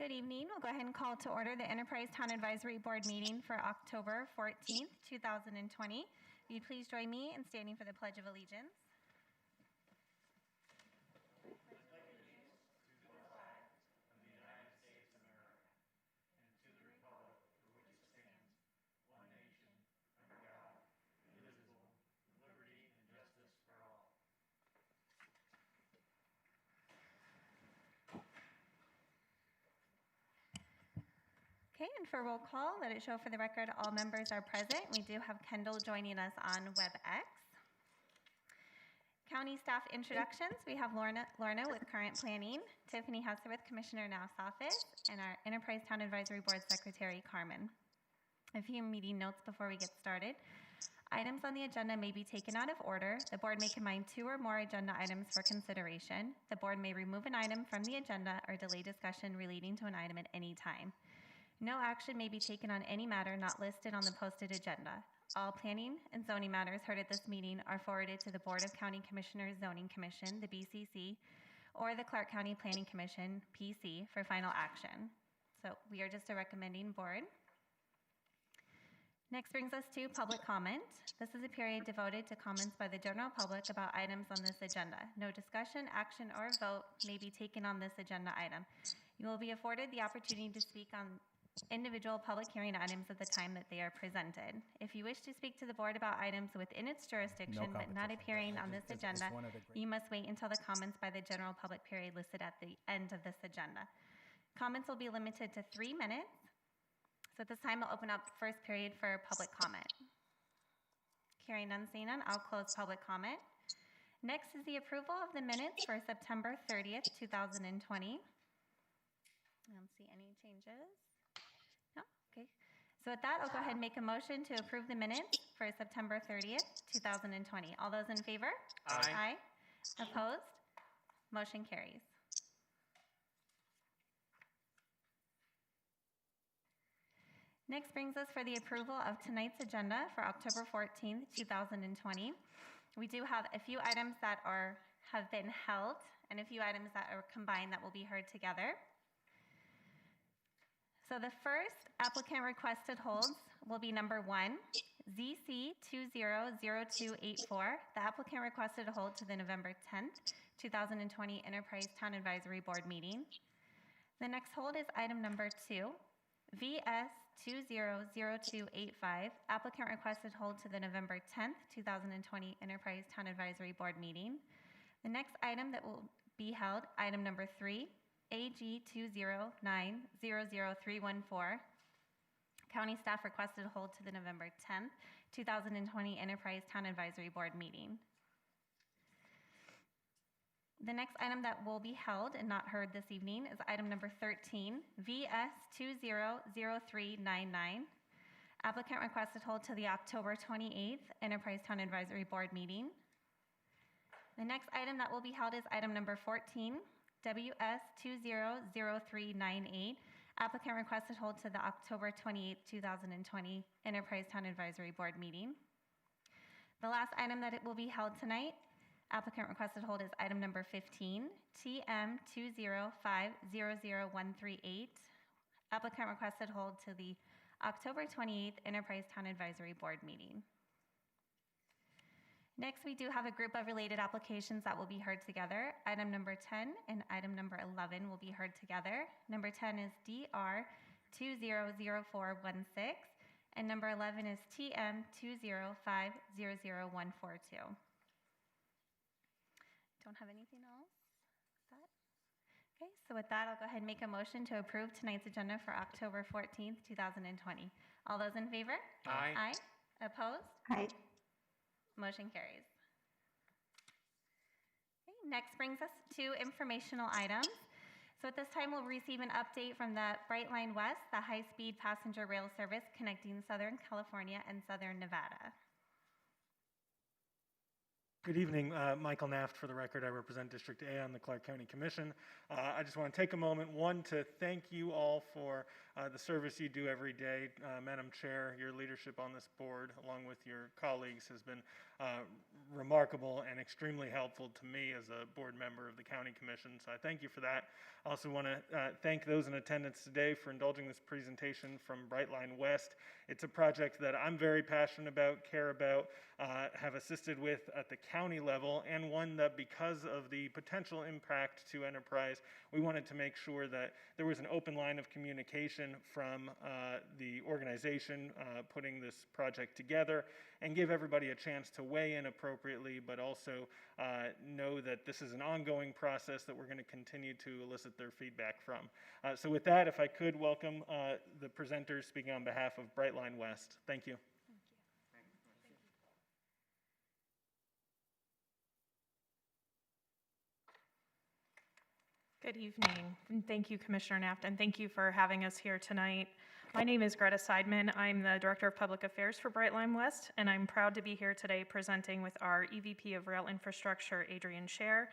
Good evening. We'll go ahead and call to order the Enterprise Town Advisory Board meeting for October 14th, 2020. Will you please join me in standing for the Pledge of Allegiance? Okay, and for roll call, let it show for the record all members are present. We do have Kendall joining us on WebEx. County staff introductions. We have Lorna with Current Planning, Tiffany Husser with Commissioner Knapp's office, and our Enterprise Town Advisory Board Secretary, Carmen. A few meeting notes before we get started. Items on the agenda may be taken out of order. The board may combine two or more agenda items for consideration. The board may remove an item from the agenda or delay discussion relating to an item at any time. No action may be taken on any matter not listed on the posted agenda. All planning and zoning matters heard at this meeting are forwarded to the Board of County Commissioners Zoning Commission, the BCC, or the Clark County Planning Commission, PC, for final action. So we are just a recommending board. Next brings us to public comment. This is a period devoted to comments by the general public about items on this agenda. No discussion, action, or vote may be taken on this agenda item. You will be afforded the opportunity to speak on individual public hearing items at the time that they are presented. If you wish to speak to the board about items within its jurisdiction but not appearing on this agenda, you must wait until the comments by the general public period listed at the end of this agenda. Comments will be limited to 3 minutes. So at this time, I'll open up the first period for public comment. Hearing none, seeing none, I'll close public comment. Next is the approval of the minutes for September 30th, 2020. I don't see any changes. No? Okay. So with that, I'll go ahead and make a motion to approve the minutes for September 30th, 2020. All those in favor? Aye. Aye. Opposed? Motion carries. Next brings us for the approval of tonight's agenda for October 14th, 2020. We do have a few items that have been held and a few items that are combined that will be heard together. So the first applicant requested holds will be number 1, ZC200284. The applicant requested a hold to the November 10th, 2020 Enterprise Town Advisory Board meeting. The next hold is item number 2, VS200285. Applicant requested hold to the November 10th, 2020 Enterprise Town Advisory Board meeting. The next item that will be held, item number 3, AG20900314. County staff requested hold to the November 10th, 2020 Enterprise Town Advisory Board meeting. The next item that will be held and not heard this evening is item number 13, VS200399. Applicant requested hold to the October 28th Enterprise Town Advisory Board meeting. The next item that will be held is item number 14, WS200398. Applicant requested hold to the October 28th, 2020 Enterprise Town Advisory Board meeting. The last item that it will be held tonight, applicant requested hold, is item number 15, TM205-00138. Applicant requested hold to the October 28th Enterprise Town Advisory Board meeting. Next, we do have a group of related applications that will be heard together. Item number 10 and item number 11 will be heard together. Number 10 is DR200416, and number 11 is TM205-00142. Don't have anything else? Okay, so with that, I'll go ahead and make a motion to approve tonight's agenda for October 14th, 2020. All those in favor? Aye. Aye. Opposed? Aye. Motion carries. Okay, next brings us to informational items. So at this time, we'll receive an update from the Brightline West, the high-speed passenger rail service connecting Southern California and Southern Nevada. Good evening, Michael Naft for the record. I represent District A on the Clark County Commission. I just want to take a moment, one, to thank you all for the service you do every day. Madam Chair, your leadership on this board, along with your colleagues, has been remarkable and extremely helpful to me as a board member of the County Commission. So I thank you for that. I also want to thank those in attendance today for indulging this presentation from Brightline West. It's a project that I'm very passionate about, care about, have assisted with at the county level, and one that, because of the potential impact to enterprise, we wanted to make sure that there was an open line of communication from the organization putting this project together, and give everybody a chance to weigh in appropriately, but also know that this is an ongoing process that we're going to continue to elicit their feedback from. So with that, if I could welcome the presenters speaking on behalf of Brightline West. Thank you. Good evening, and thank you, Commissioner Naft, and thank you for having us here tonight. My name is Greta Seidman. I'm the Director of Public Affairs for Brightline West, and I'm proud to be here today presenting with our EVP of Rail Infrastructure, Adrian Scher.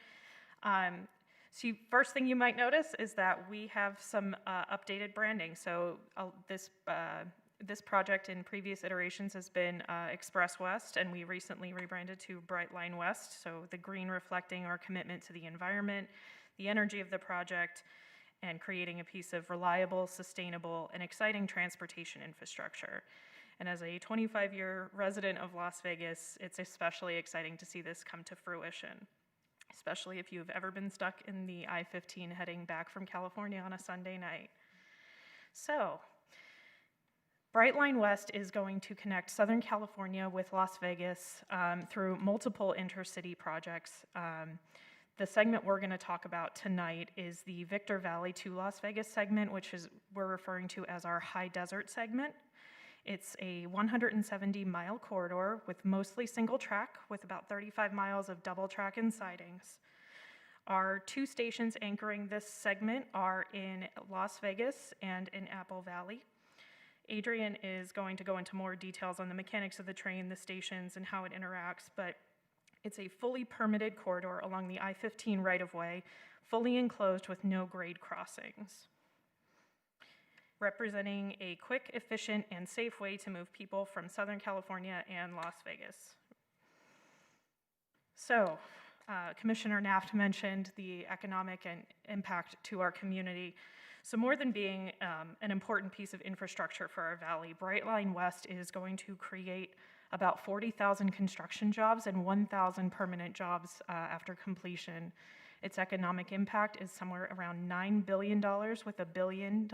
First thing you might notice is that we have some updated branding. So this project in previous iterations has been Express West, and we recently rebranded to Brightline West, so the green reflecting our commitment to the environment, the energy of the project, and creating a piece of reliable, sustainable, and exciting transportation infrastructure. And as a 25-year resident of Las Vegas, it's especially exciting to see this come to fruition, especially if you've ever been stuck in the I-15 heading back from California on a Sunday night. So, Brightline West is going to connect Southern California with Las Vegas through multiple intercity projects. The segment we're going to talk about tonight is the Victor Valley to Las Vegas segment, which we're referring to as our high desert segment. It's a 170-mile corridor with mostly single track, with about 35 miles of double track and sidings. Our two stations anchoring this segment are in Las Vegas and in Apple Valley. Adrian is going to go into more details on the mechanics of the train, the stations, and how it interacts, but it's a fully permitted corridor along the I-15 right-of-way, fully enclosed with no grade crossings, representing a quick, efficient, and safe way to move people from Southern California and Las Vegas. So, Commissioner Naft mentioned the economic and impact to our community. So more than being an important piece of infrastructure for our valley, Brightline West is going to create about 40,000 construction jobs and 1,000 permanent jobs after completion. Its economic impact is somewhere around $9 billion with $1 billion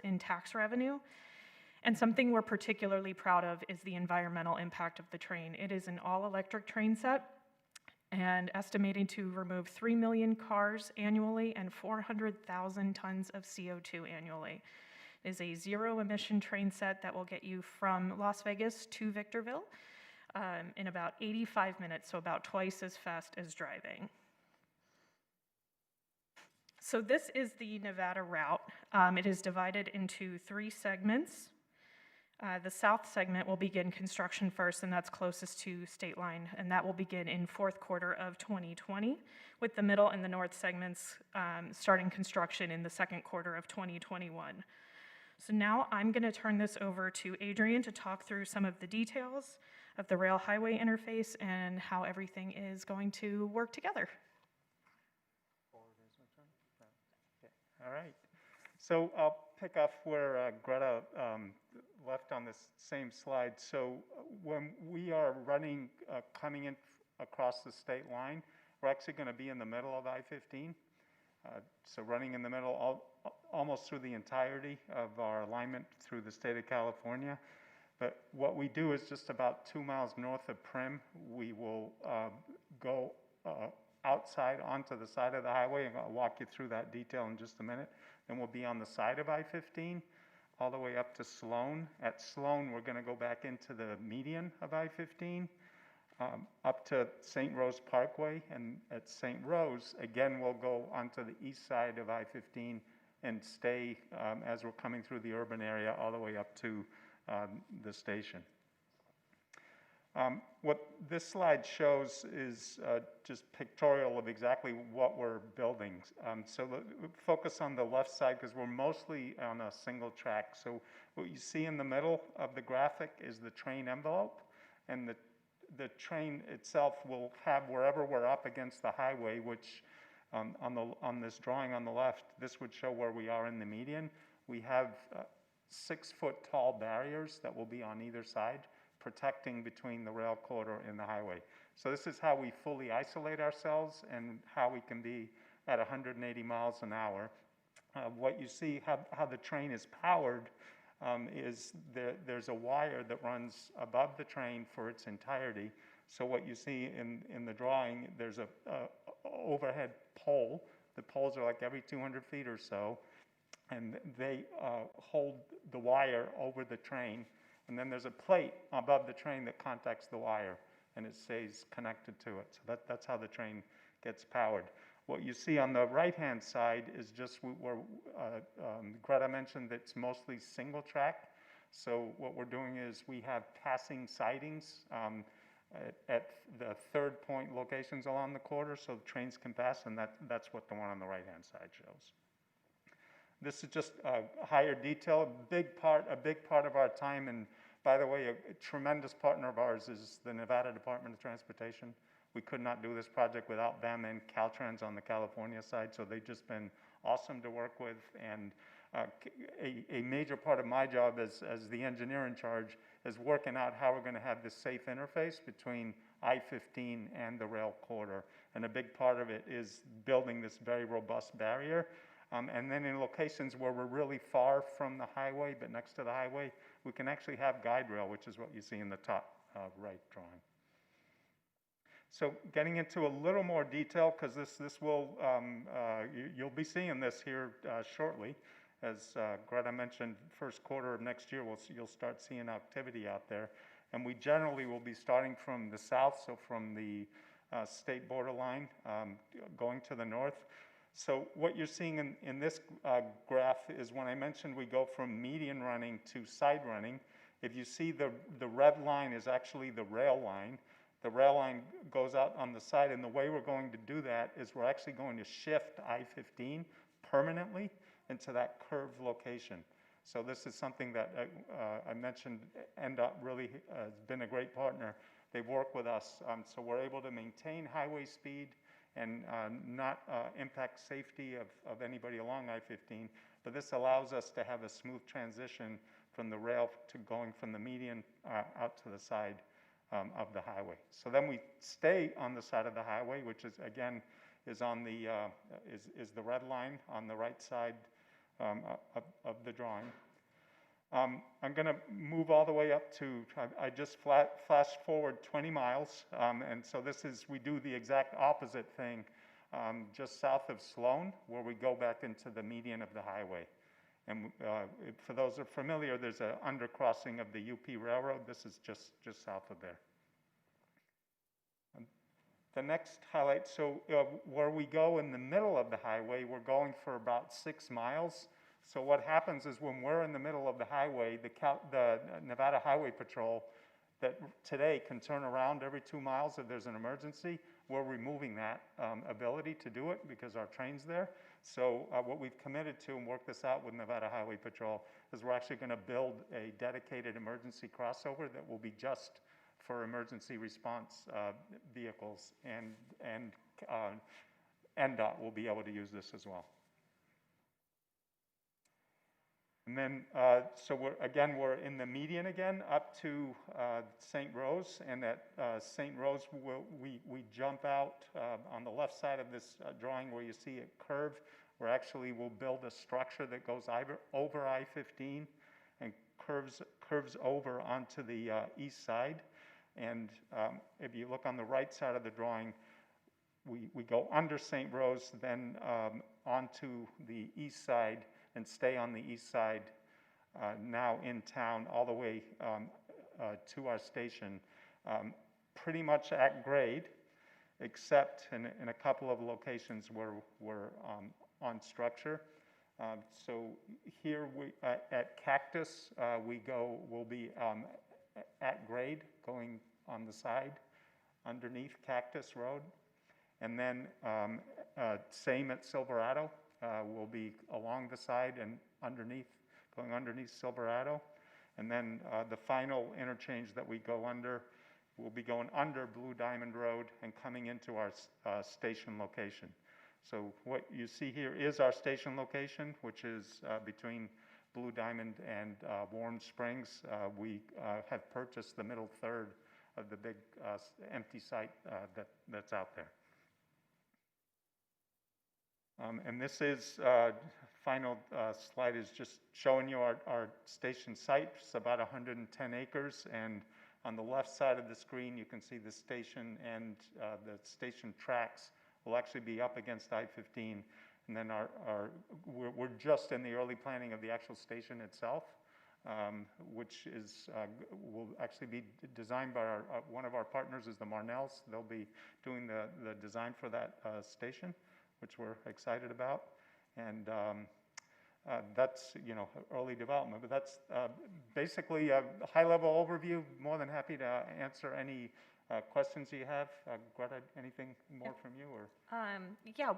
in tax revenue. And something we're particularly proud of is the environmental impact of the train. It is an all-electric train set and estimated to remove 3 million cars annually and 400,000 tons of CO2 annually. It is a zero-emission train set that will get you from Las Vegas to Victorville in about 85 minutes, so about twice as fast as driving. So this is the Nevada route. It is divided into 3 segments. The south segment will begin construction first, and that's closest to state line, and that will begin in fourth quarter of 2020, with the middle and the north segments starting construction in the second quarter of 2021. So now I'm going to turn this over to Adrian to talk through some of the details of the rail-highway interface and how everything is going to work together. All right. So I'll pick up where Greta left on this same slide. So when we are running, coming in across the state line, we're actually going to be in the middle of I-15. So running in the middle almost through the entirety of our alignment through the state of California. But what we do is just about 2 miles north of Primm, we will go outside onto the side of the highway, and I'll walk you through that detail in just a minute. Then we'll be on the side of I-15 all the way up to Sloan. At Sloan, we're going to go back into the median of I-15 up to St. Rose Parkway, and at St. Rose, again, we'll go onto the east side of I-15 and stay as we're coming through the urban area all the way up to the station. What this slide shows is just pictorial of exactly what we're building. So focus on the left side because we're mostly on a single track. So what you see in the middle of the graphic is the train envelope, and the train itself will have, wherever we're up against the highway, which on this drawing on the left, this would show where we are in the median. We have 6-foot tall barriers that will be on either side, protecting between the rail corridor and the highway. So this is how we fully isolate ourselves and how we can be at 180 miles an hour. What you see, how the train is powered, is there's a wire that runs above the train for its entirety. So what you see in the drawing, there's a overhead pole. The poles are like every 200 feet or so, and they hold the wire over the train. And then there's a plate above the train that contacts the wire, and it stays connected to it. So that's how the train gets powered. What you see on the right-hand side is just where Greta mentioned that it's mostly single track. So what we're doing is we have passing sidings at the third point locations along the corridor, so the trains can pass, and that's what the one on the right-hand side shows. This is just higher detail. A big part of our time, and by the way, a tremendous partner of ours is the Nevada Department of Transportation. We could not do this project without them and Caltrans on the California side, so they've just been awesome to work with. And a major part of my job as the engineer in charge is working out how we're going to have this safe interface between I-15 and the rail corridor. And a big part of it is building this very robust barrier. And then in locations where we're really far from the highway, but next to the highway, we can actually have guide rail, which is what you see in the top right drawing. So getting into a little more detail, because this will, you'll be seeing this here shortly. As Greta mentioned, first quarter of next year, you'll start seeing activity out there. And we generally will be starting from the south, so from the state borderline, going to the north. So what you're seeing in this graph is when I mentioned we go from median running to side running. If you see the red line is actually the rail line. The rail line goes out on the side, and the way we're going to do that is we're actually going to shift I-15 permanently into that curved location. So this is something that I mentioned NDOT really has been a great partner. They work with us, so we're able to maintain highway speed and not impact safety of anybody along I-15, but this allows us to have a smooth transition from the rail to going from the median out to the side of the highway. So then we stay on the side of the highway, which is again is on the is the red line on the right side of the drawing. I'm going to move all the way up to, I just flash forward 20 miles, and so we do the exact opposite thing just south of Sloan, where we go back into the median of the highway. And for those who are familiar, there's an undercrossing of the UP Railroad. This is just south of there. The next highlight, so where we go in the middle of the highway, we're going for about 6 miles. So what happens is when we're in the middle of the highway, the Nevada Highway Patrol that today can turn around every 2 miles if there's an emergency, we're removing that ability to do it because our train's there. So what we've committed to and worked this out with Nevada Highway Patrol is we're actually going to build a dedicated emergency crossover that will be just for emergency response vehicles, and NDOT will be able to use this as well. And then, so we're in the median again up to St. Rose, and at St. Rose we jump out on the left side of this drawing where you see it curve. We'll build a structure that goes over I-15 and curves over onto the east side. And if you look on the right side of the drawing, we go under St. Rose, then onto the east side, and stay on the east side, now in town, all the way to our station, pretty much at grade, except in a couple of locations where we're on structure. So here at Cactus, we'll be at grade, going on the side underneath Cactus Road. And then same at Silverado. Will be along the side and going underneath Silverado. And then the final interchange that we go under We'll be going under Blue Diamond Road and coming into our station location. So what you see here is our station location, which is between Blue Diamond and Warm Springs. We have purchased the middle third of the big empty site that's out there. And this is, final slide is just showing you our station site. It's about 110 acres, and on the left side of the screen, you can see the station, and the station tracks will actually be up against I-15. And then we're just in the early planning of the actual station itself, which is, will actually be designed by one of our partners is the Marnells. They'll be doing the design for that station, which we're excited about. And that's, early development. But that's basically a high-level overview. More than happy to answer any questions you have. Greta, anything more from you? Or? Yeah,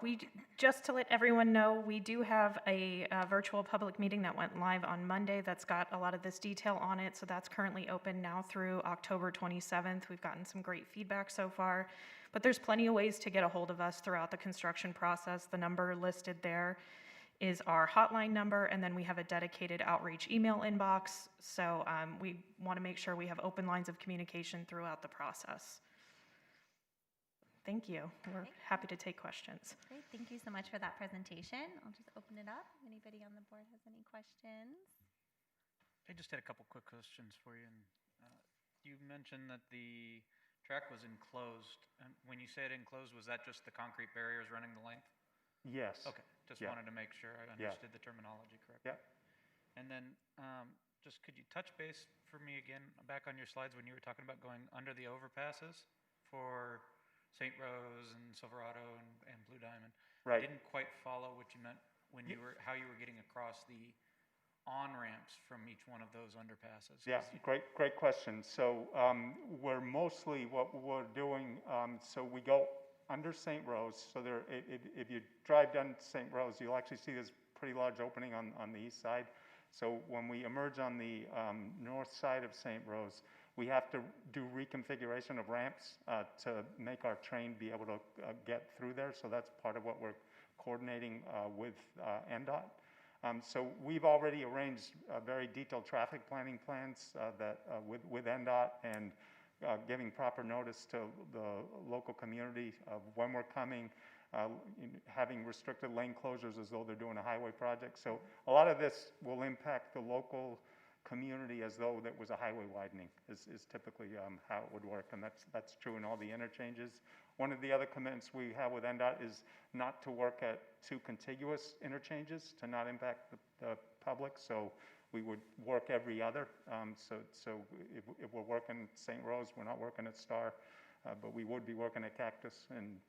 just to let everyone know, we do have a virtual public meeting that went live on Monday that's got a lot of this detail on it. So that's currently open now through October 27th. We've gotten some great feedback so far. But there's plenty of ways to get a hold of us throughout the construction process. The number listed there is our hotline number, and then we have a dedicated outreach email inbox. So we want to make sure we have open lines of communication throughout the process. Thank you. We're happy to take questions. Great, thank you so much for that presentation. I'll just open it up. Anybody on the board has any questions? I just had a couple quick questions for you. And you mentioned that the track was enclosed. And when you said enclosed, was that just the concrete barriers running the length? Yes. Okay, just Yeah. wanted to make sure I understood the terminology correctly. Yeah. And then just could you touch base for me again, back on your slides when you were talking about going under the overpasses for St. Rose and Silverado and Blue Diamond? Right. I didn't quite follow what you meant when you were, how you were getting across the on-ramps from each one of those underpasses. Yeah, great question. So we're mostly what we're doing, so we go under St. Rose. So there, if you drive down St. Rose, you'll actually see this pretty large opening on the east side. So when we emerge on the north side of St. Rose, we have to do reconfiguration of ramps to make our train be able to get through there. So that's part of what we're coordinating with NDOT. So we've already arranged very detailed traffic planning plans that with NDOT and giving proper notice to the local community of when we're coming, having restricted lane closures as though they're doing a highway project. So a lot of this will impact the local community as though that was a highway widening is typically how it would work, and that's true in all the interchanges. One of the other commitments we have with NDOT is not to work at two contiguous interchanges to not impact the public, so we would work every other. So if we're working St. Rose, we're not working at Star, but we would be working at Cactus, and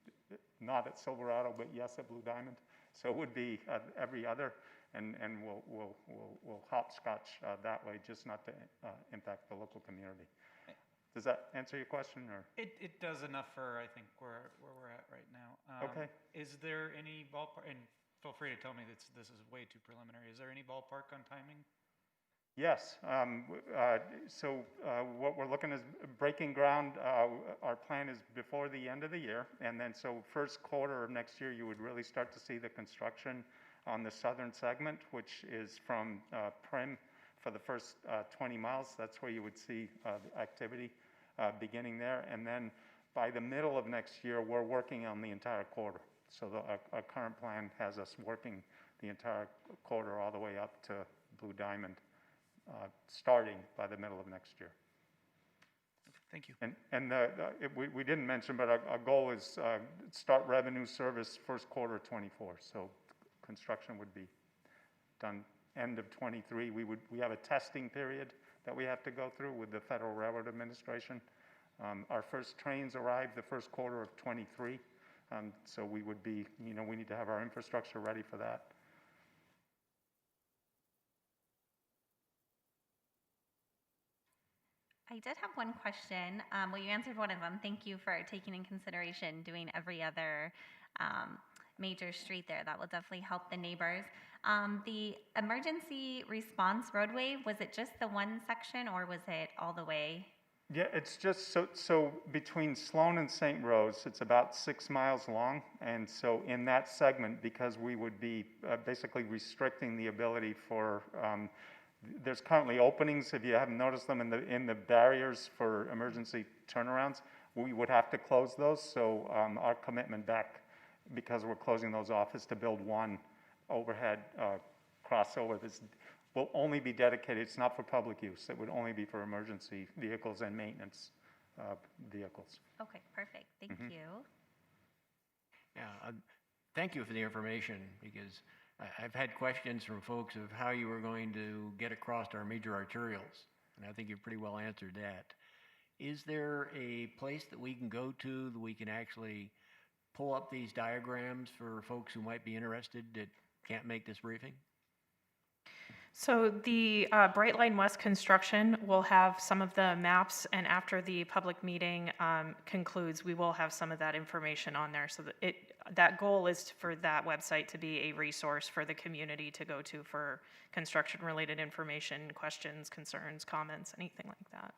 not at Silverado, but yes at Blue Diamond. So it would be every other, and we'll hopscotch that way, just not to impact the local community. Does that answer your question, or? It does enough for, I think, where we're at right now. Okay. Is there any ballpark, and feel free to tell me that this is way too preliminary, is there any ballpark on timing? Yes. So what we're looking is breaking ground. Our plan is before the end of the year, and then so first quarter of next year, you would really start to see the construction on the southern segment, which is from Prim for the first 20 miles. That's where you would see the activity beginning there. And then by the middle of next year, we're working on the entire quarter. So our current plan has us working the entire quarter all the way up to Blue Diamond, starting by the middle of next year. Thank you. And we didn't mention, but our goal is start revenue service first quarter 24. So construction would be done end of 23. We have a testing period that we have to go through with the Federal Railroad Administration. Our first trains arrive the first quarter of 23. So we would be, we need to have our infrastructure ready for that. I did have one question. Well, you answered one of them. Thank you for taking in consideration doing every other major street there. That will definitely help the neighbors. The emergency response roadway, was it just the one section or was it all the way Yeah, it's just so between Sloan and St. Rose, it's about 6 miles long. And so in that segment, because we would be basically restricting the ability for, there's currently openings, if you haven't noticed them, in the barriers for emergency turnarounds. We would have to close those. So our commitment back, because we're closing those off, is to build one overhead crossover that's will only be dedicated, it's not for public use, it would only be for emergency vehicles and maintenance vehicles. Okay, perfect. Thank you. Yeah, thank you for the information, because I've had questions from folks of how you were going to get across our major arterials, and I think you've pretty well answered that. Is there a place that we can go to that we can actually pull up these diagrams for folks who might be interested that can't make this briefing? So the Brightline West construction will have some of the maps, and after the public meeting concludes, we will have some of that information on there. So that goal is for that website to be a resource for the community to go to for construction-related information, questions, concerns, comments, anything like that.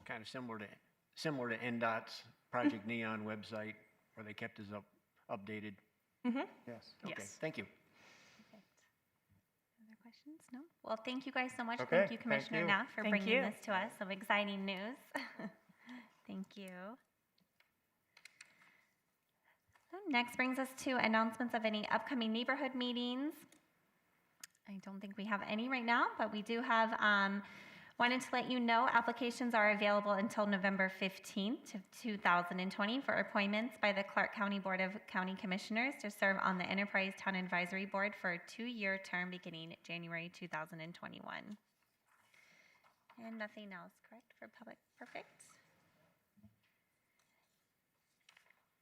Kind of similar to NDOT's Project Neon website, where they kept us updated. Yes. Okay, Yes. thank you. Perfect. Other questions? No? Well, thank you guys so much. Okay, Thank you, thank Commissioner you. Knapp, for Thank bringing you. this to us. Some exciting news. Thank you. So next brings us to announcements of any upcoming neighborhood meetings. I don't think we have any right now, but we do have, wanted to let you know applications are available until November 15th of 2020 for appointments by the Clark County Board of County Commissioners to serve on the Enterprise Town Advisory Board for a 2-year term beginning January 2021. And nothing else, correct, for public? Perfect.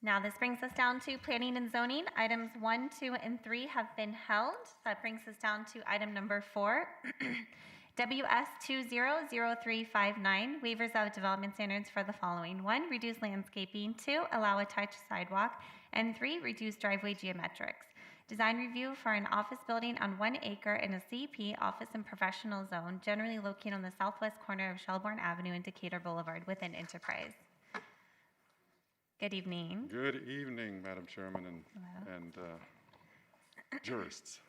Now this brings us down to planning and zoning. Items 1, 2, and 3 have been held. That brings us down to item number 4. WS 200359, waivers of development standards for the following. 1, reduce landscaping. 2, allow a touch sidewalk. And 3, reduce driveway geometrics. Design review for an office building on 1 acre in a CP office and professional zone, generally located on the southwest corner of Shelbourne Avenue and Decatur Boulevard within Enterprise. Good evening. Good evening, Madam Chairman and jurists.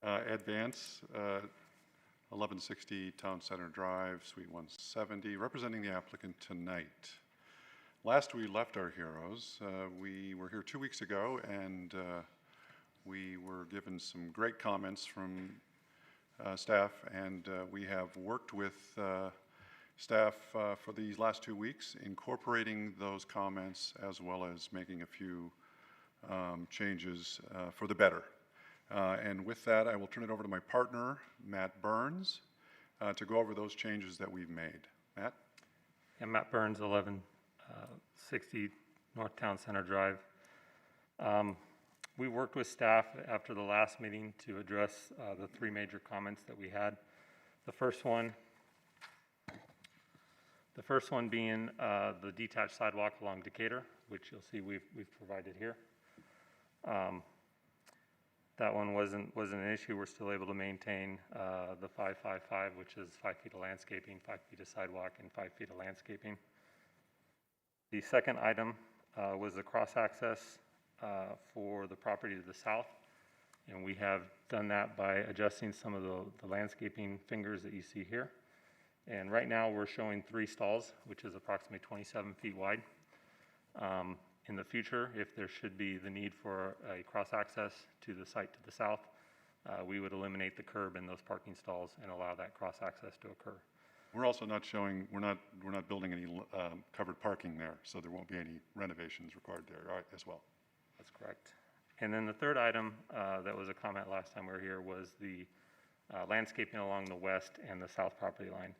Ed Vance, 1160 Town Center Drive, Suite 170, representing the applicant tonight. Last we left our heroes, we were here 2 weeks ago, and we were given some great comments from staff, and we have worked with staff for these last 2 weeks, incorporating those comments as well as making a few changes for the better. And with that, I will turn it over to my partner, Matt Burns, to go over those changes that we've made. Matt? Yeah, Matt Burns, 1160 North Town Center Drive. We worked with staff after the last meeting to address the 3 major comments that we had. The first one being the detached sidewalk along Decatur, which you'll see we've provided here. That one wasn't an issue. We're still able to maintain the 555, which is 5 feet of landscaping, 5 feet of sidewalk, and 5 feet of landscaping. The second item was the cross-access for the property to the south, and we have done that by adjusting some of the landscaping fingers that you see here. And right now we're showing 3 stalls, which is approximately 27 feet wide. In the future, if there should be the need for a cross-access to the site to the south, we would eliminate the curb in those parking stalls and allow that cross-access to occur. We're also not showing, we're not building any covered parking there, so there won't be any renovations required there as well. That's correct. And then the third item that was a comment last time we were here was the landscaping along the west and the south property line.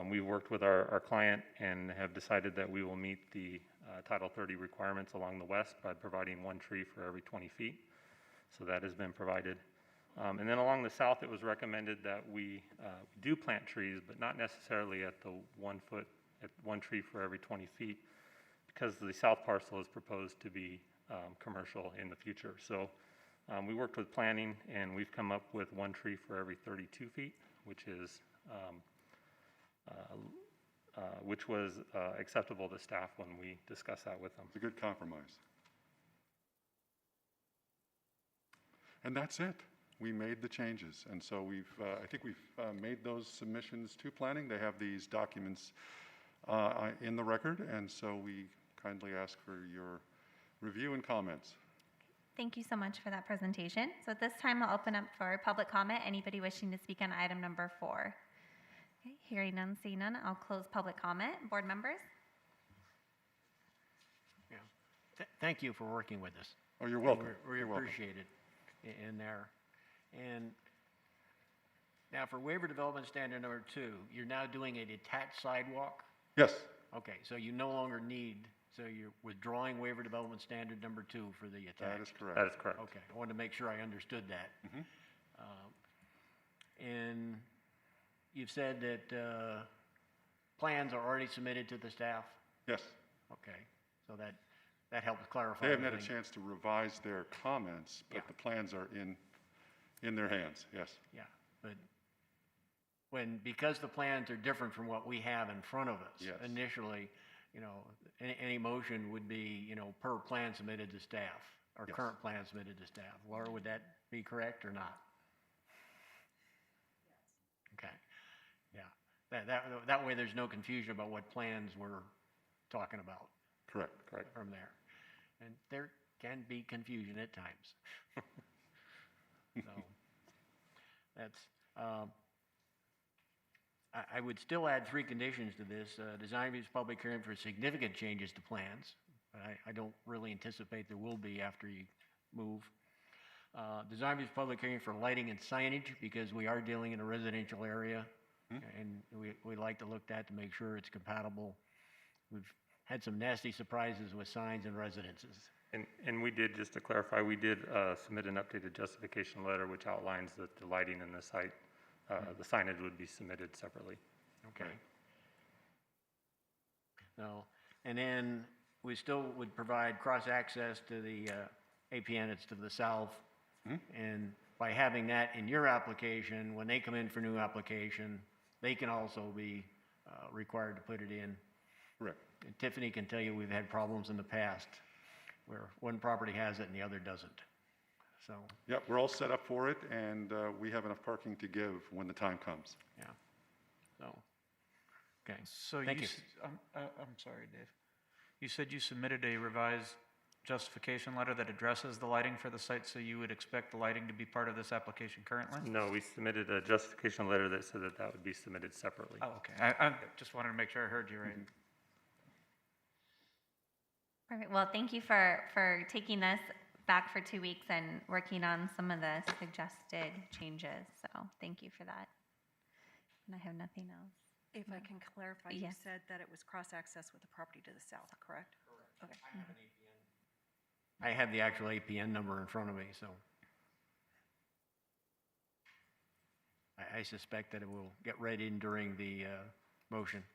We worked with our client and have decided that we will meet the Title 30 requirements along the west by providing 1 tree for every 20 feet. So that has been provided. And then along the south, it was recommended that we do plant trees, but not necessarily at the 1 foot, at 1 tree for every 20 feet, because the south parcel is proposed to be commercial in the future. So we worked with planning, and we've come up with 1 tree for every 32 feet, which is which was acceptable to staff when we discussed that with them. It's a good compromise. And that's it. We made the changes. And so I think we've made those submissions to planning. They have these documents in the record. And so we kindly ask for your review and comments. Thank you so much for that presentation. So at this time, I'll open up for public comment. Anybody wishing to speak on item number 4? Okay, hearing none, seeing none, I'll close public comment. Board members? Yeah. Thank you for working with us. Oh, you're welcome. We You're welcome. appreciate it in there. And now for waiver development standard number 2, you're now doing a detached sidewalk? Yes, Okay, so you no longer need, so you're withdrawing waiver development standard number 2 for the attached? that is correct. That is correct. Okay, I wanted to make sure I understood that. And you've said that plans are already submitted to the staff? Yes. Okay, so that helps clarify. They haven't had a everything. chance to revise their comments, but Yeah. the plans are in their hands, yes. Yeah, but because the plans are different from what we have in front of us. Yes. Initially, any motion would be, per plan submitted to staff, or Yes. current plan submitted to staff. Laura, would that be correct or not? Okay, yeah. That way there's no confusion about what plans we're talking about Correct. Correct. from there. And there can be confusion at times. So, that's, I would still add 3 conditions to this. Design reviews, public hearing for significant changes to plans. But I don't really anticipate there will be after you move. Design reviews, public hearing for lighting and signage, because we are dealing in a residential area. And we like to look at that to make sure it's compatible. We've had some nasty surprises with signs in residences. And we did, just to clarify, we did submit an updated justification letter which outlines that the lighting in the site, the signage would be submitted separately. Okay. So, and then we still would provide cross-access to the APN, it's to the south. And by having that in your application, when they come in for new application, they can also be required to put it in. Correct. And Tiffany can tell you we've had problems in the past where one property has it and the other doesn't. So, Yep, we're all set up for it, and we have enough parking to give when the time comes. yeah. So, okay. So Thank you. I'm sorry, Dave. You said you submitted a revised justification letter that addresses the lighting for the site, so you would expect the lighting to be part of this application currently? No, we submitted a justification letter that said that would be submitted separately. Oh, okay. I just wanted to make sure I heard you right. Perfect. Well, thank you for taking this back for 2 weeks and working on some of the suggested changes. So thank you for that. And I have nothing else. If I can clarify, you Yes. said that it was cross-access with the property to the south, correct? Correct. Okay. I have the actual APN number in front of me, so. I suspect that it will get read in during the motion.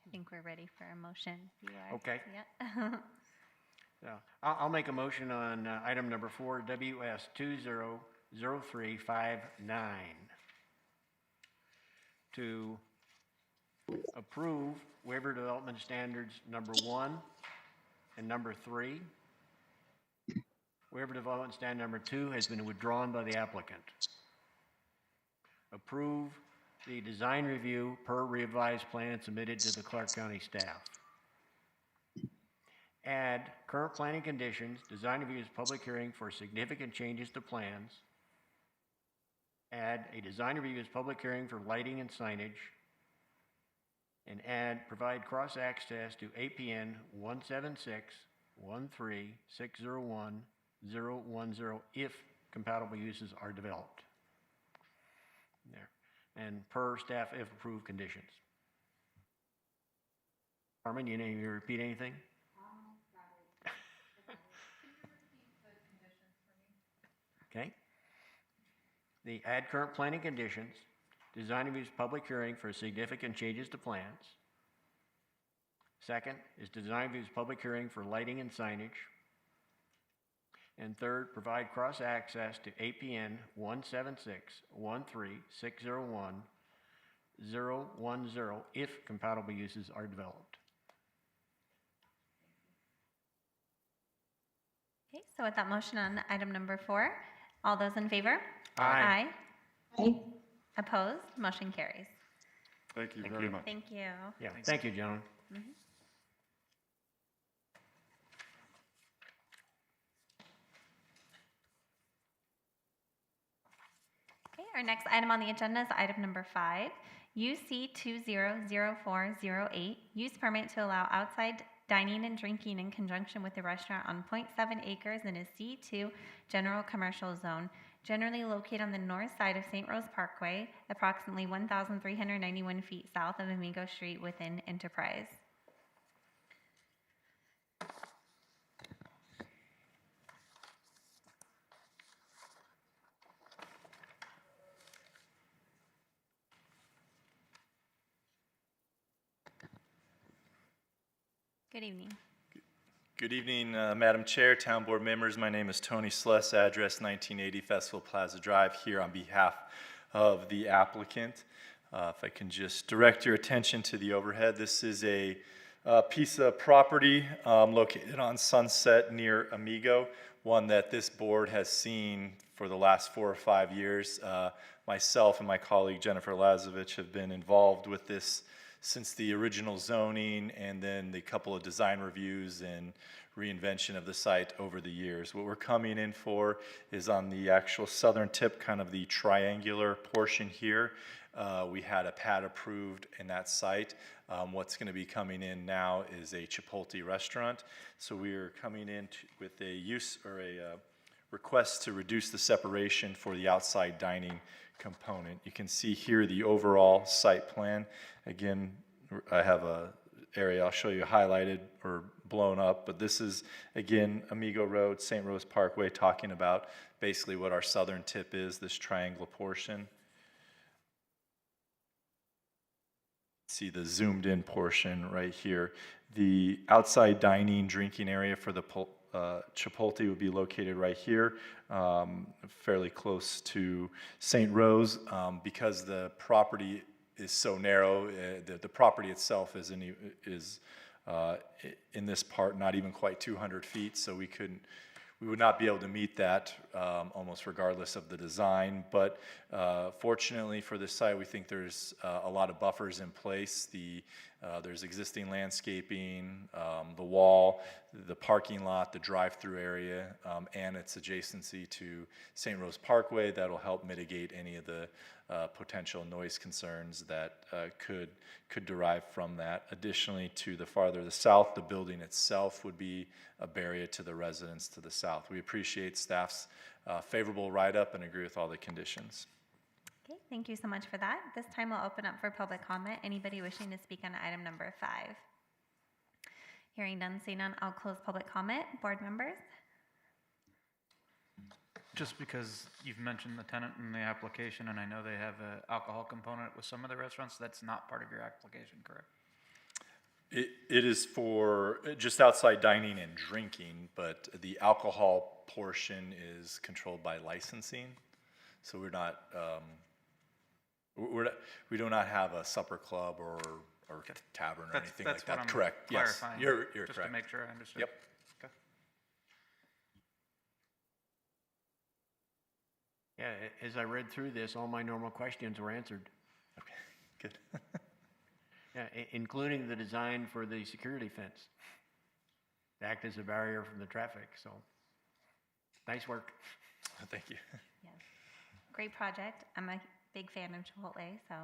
I think we're ready for a motion. You are? Okay. Yeah. So I'll make a motion on item number 4, WS 200359, to approve waiver development standards number 1 and number 3. Waiver development standard number 2 has been withdrawn by the applicant. Approve the design review per revised plan submitted to the Clark County staff. Add current planning conditions, design reviews, public hearing for significant changes to plans. Add a design reviews, public hearing for lighting and signage. And add, provide cross-access to APN 176-13-601-010 if compatible uses are developed. There. And per staff if approved conditions. Carmen, you need me to repeat anything? Okay. The add current planning conditions, design reviews, public hearing for significant changes to plans. Second is design reviews, public hearing for lighting and signage. And third, provide cross-access to APN 176-13601-010 if compatible uses are developed. Okay, so with that motion on item number 4, all those in favor? Aye. Aye. Opposed? Motion carries. Thank you very much. Thank you. Yeah, thank you, gentlemen. Okay, our next item on the agenda is item number 5, UC 200408, use permit to allow outside dining and drinking in conjunction with the restaurant on 0.7 acres in a C2 general commercial zone, generally located on the north side of St. Rose Parkway, approximately 1,391 feet south of Amigo Street within Enterprise. Good evening. Good evening, Madam Chair, Town Board members. My name is Tony Sless, address 1980 Festival Plaza Drive, here on behalf of the applicant. If I can just direct your attention to the overhead. This is a piece of property located on Sunset near Amigo, one that this board has seen for the last 4 or 5 years. Myself and my colleague Jennifer Lazovich have been involved with this since the original zoning and then the couple of design reviews and reinvention of the site over the years. What we're coming in for is on the actual southern tip, kind of the triangular portion here. We had a pad approved in that site. What's going to be coming in now is a Chipotle restaurant. So we are coming in with a use or a request to reduce the separation for the outside dining component. You can see here the overall site plan. Again, I have a area I'll show you highlighted or blown up, but this is, again, Amigo Road, St. Rose Parkway, talking about basically what our southern tip is, this triangle portion. See the zoomed in portion right here. The outside dining drinking area for the Chipotle would be located right here, fairly close to St. Rose. Because the property is so narrow, the property itself is in this part not even quite 200 feet, so we would not be able to meet that almost regardless of the design. But fortunately for this site, we think there's a lot of buffers in place. There's existing landscaping, the wall, the parking lot, the drive-through area, and its adjacency to St. Rose Parkway. That'll help mitigate any of the potential noise concerns that could derive from that. Additionally, to the farther the south, the building itself would be a barrier to the residents to the south. We appreciate staff's favorable write-up and agree with all the conditions. Okay, thank you so much for that. This time we'll open up for public comment. Anybody wishing to speak on item number 5? Hearing none, seeing none, I'll close public comment. Board members? Just because you've mentioned the tenant in the application, and I know they have an alcohol component with some of the restaurants, that's not part of your application, correct? It is for just outside dining and drinking, but the alcohol portion is controlled by licensing. So we do not have a supper club or tavern or anything like that. That's what I'm correct. clarifying. Yes, you're Just correct. to make sure I understood. Yep. Okay. Yeah, as I read through this, all my normal questions were answered. Okay, good. Yeah, including the design for the security fence to act as a barrier from the traffic, so nice work. Thank you. Yes. Great project. I'm a big fan of Chipotle, so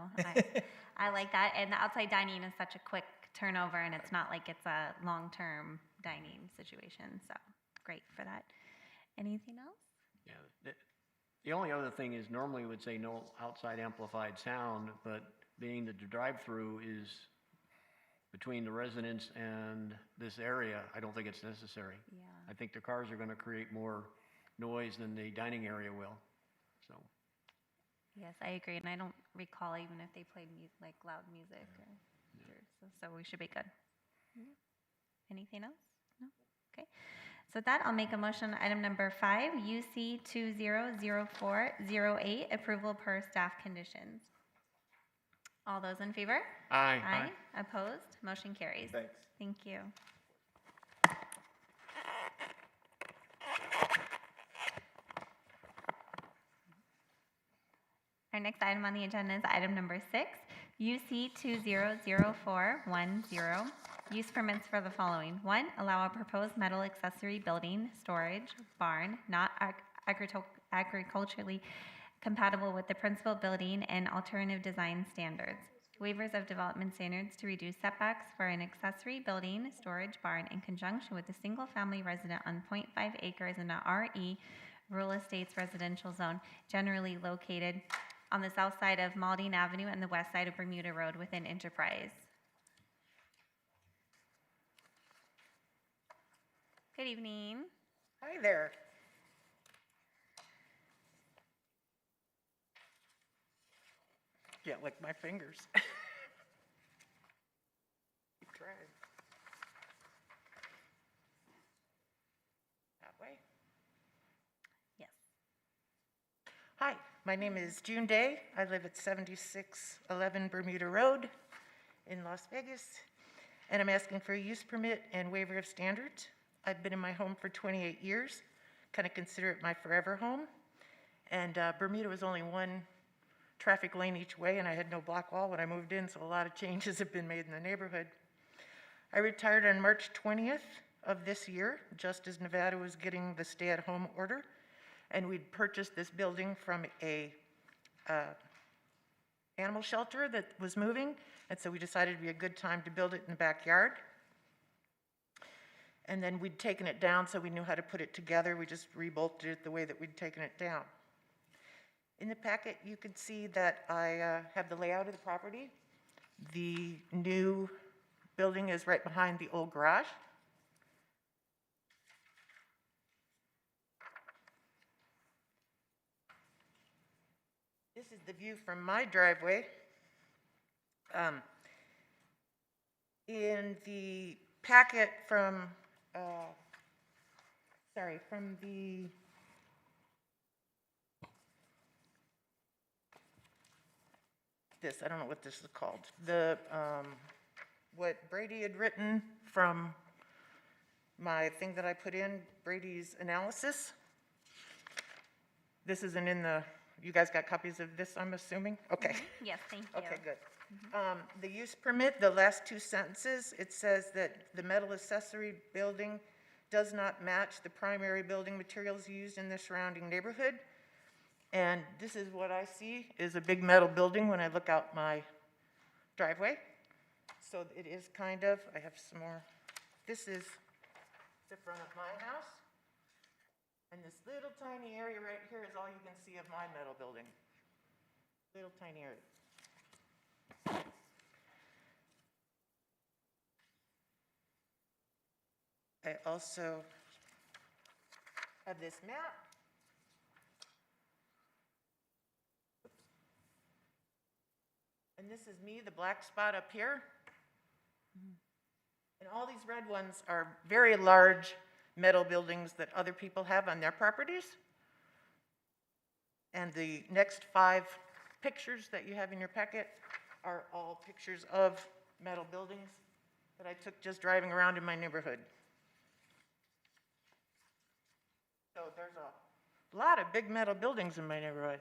I like that. And the outside dining is such a quick turnover, and it's not like it's a long-term dining situation, so great for that. Anything else? Yeah, the only other thing is normally we would say no outside amplified sound, but being that the drive-through is between the residents and this area, I don't think it's necessary. Yeah. I think the cars are going to create more noise than the dining area will, so. Yes, I agree, and I don't recall even if they play like loud music, so we should be good. Yeah. Anything else? No? Okay. So with that, I'll make a motion on item number 5, UC 200408, approval per staff conditions. All those in favor? Aye. Aye. Opposed? Motion carries. Thanks. Thank you. Our next item on the agenda is item number 6, UC 200410. Use permits for the following. 1, allow a proposed metal accessory building, storage, barn, not agriculturally compatible with the principal building and alternative design standards. Waivers of development standards to reduce setbacks for an accessory building, storage, barn in conjunction with a single-family resident on 0.5 acres in a RE rural estates residential zone, generally located on the south side of Maulding Avenue and the west side of Bermuda Road within Enterprise. Good evening. Hi there. Can't lick my fingers. Keep trying. That way? Yes. Hi, my name is June Day. I live at 7611 Bermuda Road in Las Vegas, and I'm asking for a use permit and waiver of standards. I've been in my home for 28 years, kind of consider it my forever home. And Bermuda was only one traffic lane each way, and I had no block wall when I moved in, so a lot of changes have been made in the neighborhood. I retired on March 20th of this year, just as Nevada was getting the stay-at-home order, and we'd purchased this building from a animal shelter that was moving, and so we decided it'd be a good time to build it in the backyard. And then we'd taken it down so we knew how to put it together. We just rebolted it the way that we'd taken it down. In the packet, you could see that I have the layout of the property. The new building is right behind the old garage. This is the view from my driveway. In the packet from from the I don't know what this is called. The what Brady had written from my thing that I put in, Brady's analysis. This isn't in the, you guys got copies of this, I'm assuming? Okay. Yes, thank you. Okay, good. The use permit, the last two sentences, it says that the metal accessory building does not match the primary building materials used in the surrounding neighborhood. And this is what I see, is a big metal building when I look out my driveway. So it is kind of, I have some more. This is the front of my house. And this little tiny area right here is all you can see of my metal building. Little tiny area. I also have this map. And this is me, the black spot up here. And all these red ones are very large metal buildings that other people have on their properties. And the next 5 pictures that you have in your packet are all pictures of metal buildings that I took just driving around in my neighborhood. So there's a lot of big metal buildings in my neighborhood.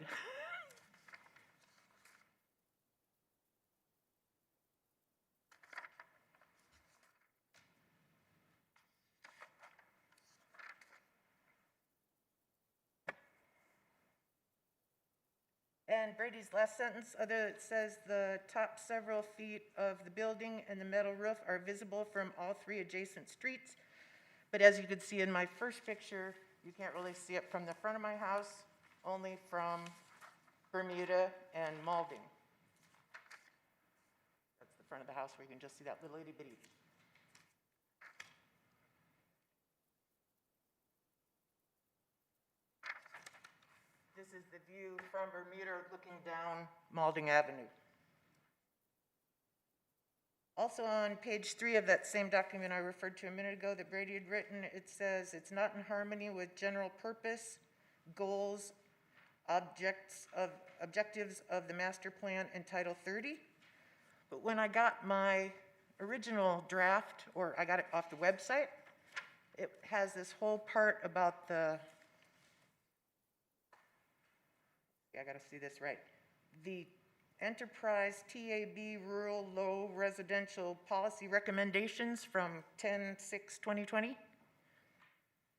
And Brady's last sentence, it says the top several feet of the building and the metal roof are visible from all 3 adjacent streets. But as you could see in my first picture, you can't really see it from the front of my house, only from Bermuda and Maulding. That's the front of the house where you can just see that little itty bitty. This is the view from Bermuda looking down Maulding Avenue. Also on page 3 of that same document I referred to a minute ago that Brady had written, it says it's not in harmony with general purpose, goals, objectives of the master plan and Title 30. But when I got my original draft, or I got it off the website, it has this whole part about the, I gotta see this right, the Enterprise TAB Rural Low Residential Policy Recommendations from 10/6/2020.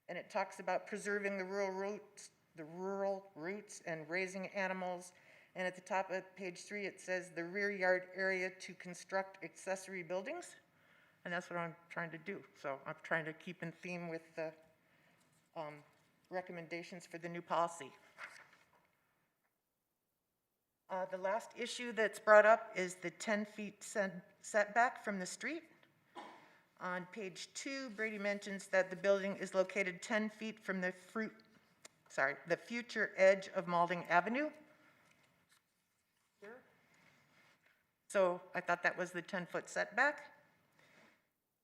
And it talks about preserving the rural roots and raising animals. And at the top of page 3, it says the rear yard area to construct accessory buildings. And that's what I'm trying to do. So I'm trying to keep in theme with the recommendations for the new policy. The last issue that's brought up is the 10 feet setback from the street. On page 2, Brady mentions that the building is located 10 feet from the future edge of Maulding Avenue. So I thought that was the 10-foot setback.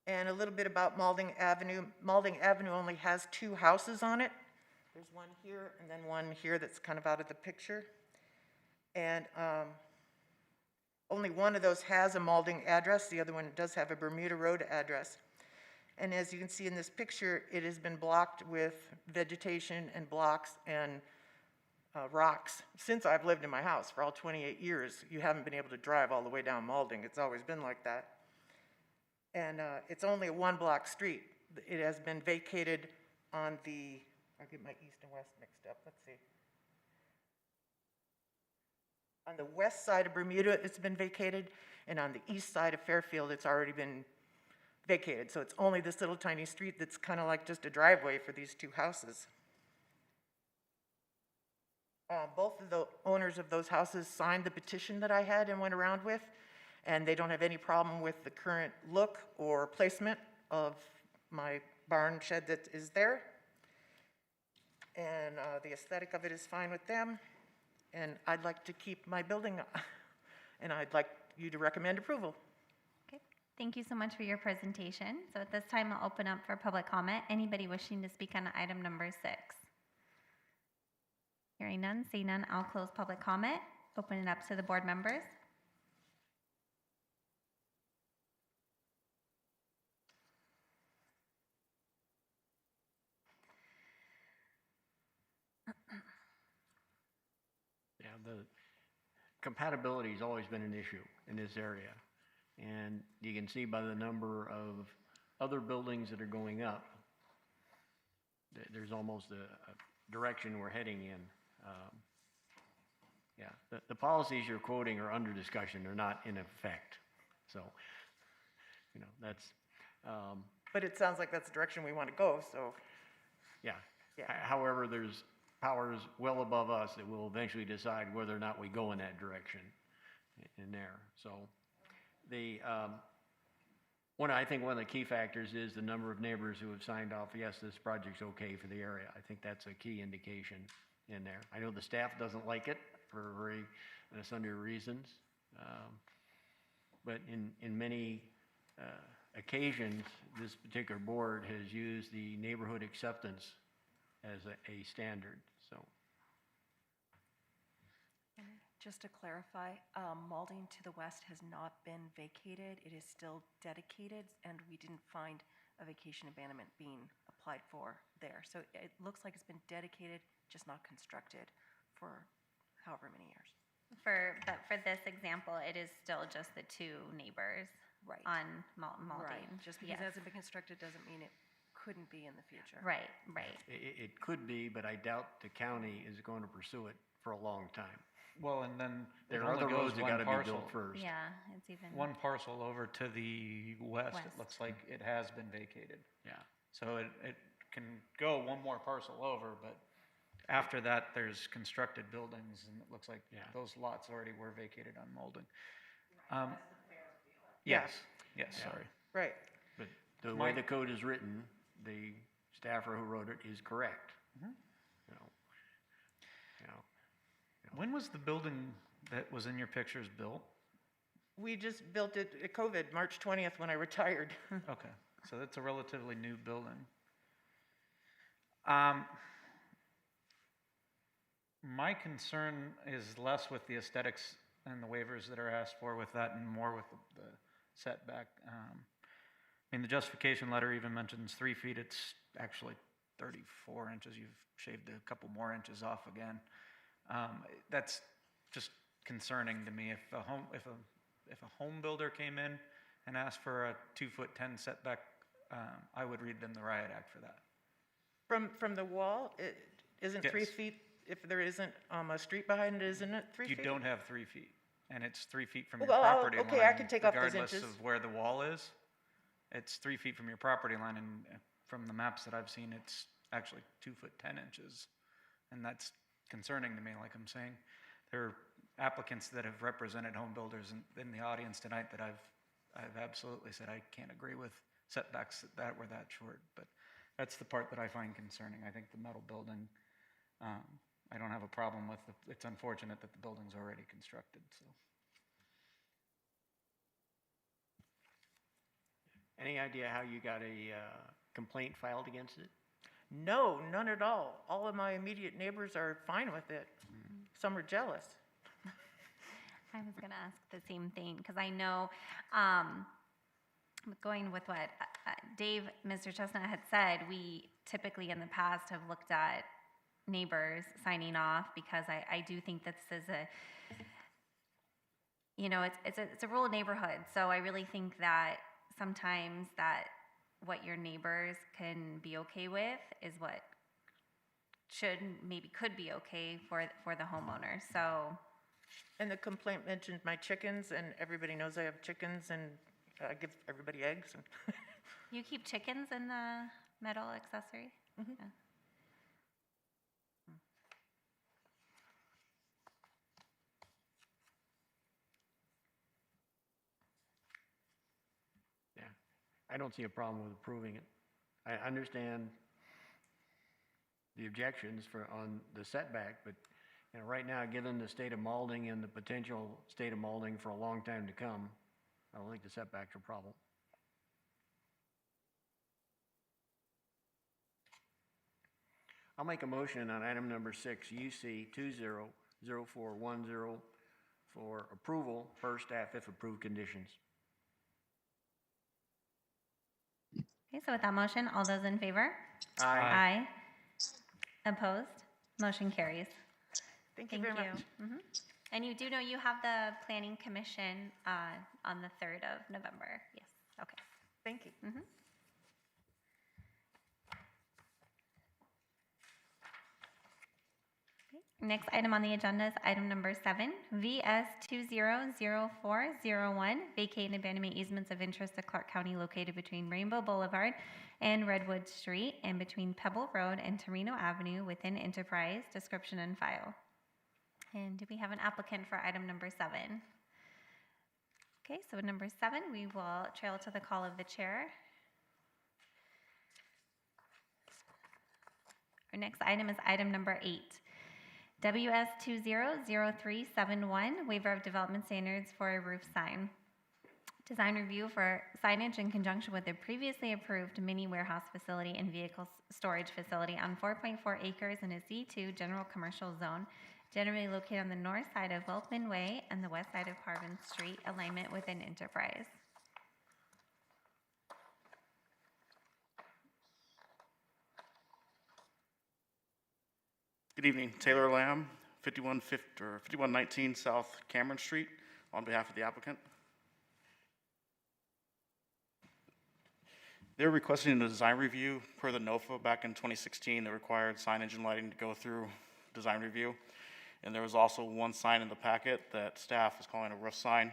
And a little bit about Maulding Avenue. Maulding Avenue only has 2 houses on it. There's one here and then one here that's kind of out of the picture. And only one of those has a Maulding address. The other one does have a Bermuda Road address. And as you can see in this picture, it has been blocked with vegetation and blocks and rocks since I've lived in my house for all 28 years. You haven't been able to drive all the way down Maulding. It's always been like that. And it's only a 1-block street. It has been vacated on the, I'll get my east and west mixed up. Let's see. On the west side of Bermuda, it's been vacated, and on the east side of Fairfield, it's already been vacated. So it's only this little tiny street that's kind of like just a driveway for these 2 houses. Both of the owners of those houses signed the petition that I had and went around with, and they don't have any problem with the current look or placement of my barn shed that is there. And the aesthetic of it is fine with them. And I'd like to keep my building, and I'd like you to recommend approval. Okay, thank you so much for your presentation. So at this time, I'll open up for public comment. Anybody wishing to speak on item number 6? Hearing none, seeing none, I'll close public comment. Open it up to the board members. Yeah, the compatibility's always been an issue in this area. And you can see by the number of other buildings that are going up, there's almost a direction we're heading in. Yeah, the policies you're quoting are under discussion, they're not in effect. So, you know, that's, But it sounds like that's the direction we want to go, so. yeah. Yeah. However, there's powers well above us that will eventually decide whether or not we go in that direction in there. So I think one of the key factors is the number of neighbors who have signed off, yes, this project's okay for the area. I think that's a key indication in there. I know the staff doesn't like it for very sundry reasons. But in many occasions, this particular board has used the neighborhood acceptance as a standard, so. Just to clarify, Maulding to the west has not been vacated. It is still dedicated, and we didn't find a vacation abandonment being applied for there. So it looks like it's been dedicated, just not constructed for however many years. But for this example, it is still just the 2 neighbors Right. on Maulding. Right. Just because Yes. it hasn't been constructed doesn't mean it couldn't be in the future. Right, right. It could be, but I doubt the county is going to pursue it for a long time. Well, and then it There are only other goes roads that one gotta be parcel. built first. Yeah, it's even. One parcel over to the west, West. it looks like it has been vacated. Yeah. So it can go one more parcel over, but after that, there's constructed buildings, and it looks like Yeah. those lots already were vacated on Maulding. Yeah. Yes, Yeah. sorry. Right. But the way the code is written, the staffer who wrote it is correct. Mhm. You know, When was the building that was in your pictures built? We just built it at COVID, March 20th, when I retired. Okay, so that's a relatively new building. My concern is less with the aesthetics and the waivers that are asked for with that and more with the setback. I mean, the justification letter even mentions 3 feet, it's actually 34 inches. You've shaved a couple more inches off again. That's just concerning to me. If a home builder came in and asked for a 2'10" setback, I would read them the riot act for that. From the wall, it isn't 3 Yes. feet, if there isn't a street behind it, isn't it 3 You feet? don't have 3 feet, and it's 3 feet from your Well, property line. okay, I can take off those regardless inches. of where the wall is. It's 3 feet from your property line, and from the maps that I've seen, it's actually 2'10" inches. And that's concerning to me, like I'm saying. There are applicants that have represented home builders in the audience tonight that I've absolutely said I can't agree with setbacks that were that short. But that's the part that I find concerning. I think the metal building, I don't have a problem with. It's unfortunate that the building's already constructed, so. Any idea how you got a complaint filed against it? No, none at all. All of my immediate neighbors are fine with it. Some are jealous. I was going to ask the same thing because I know, going with what Dave, Mr. Chestnut had said, we typically in the past have looked at neighbors signing off because I do think that this is it's a rural neighborhood. So I really think that sometimes that what your neighbors can be okay with is what could be okay for the homeowner. So. And the complaint mentioned my chickens, and everybody knows I have chickens, and I give everybody eggs. And You keep chickens in the metal accessory? Mhm. Yeah. Yeah, I don't see a problem with approving it. I understand the objections on the setback, but, right now, given the state of Maulding and the potential state of Maulding for a long time to come, I don't think the setback's a problem. I'll make a motion on item number 6, UC 200410, for approval per staff if approved conditions. Okay, so with that motion, all those in favor? Aye. Aye. Opposed? Motion carries. thank you very much. Mhm. And you do know you have the Planning Commission on the 3rd of November? Yes, okay. Thank you. Mhm. Okay. Next item on the agenda is item number 7, VS 200401, vacate and abandonment easements of interest to Clark County located between Rainbow Boulevard and Redwood Street and between Pebble Road and Torino Avenue within Enterprise, description and file. And do we have an applicant for item number 7? Okay, so with number 7, we will trail to the call of the chair. Our next item is item number 8. WS 200371, waiver of development standards for a roof sign. Design review for signage in conjunction with a previously approved mini warehouse facility and vehicle storage facility on 4.4 acres in a C2 general commercial zone, generally located on the north side of Welkman Way and the west side of Parvin Street, alignment within Enterprise. Good evening, Taylor Lamb, 5119 South Cameron Street, on behalf of the applicant. They're requesting a design review per the NOFA back in 2016 that required signage and lighting to go through design review. And there was also one sign in the packet that staff is calling a roof sign.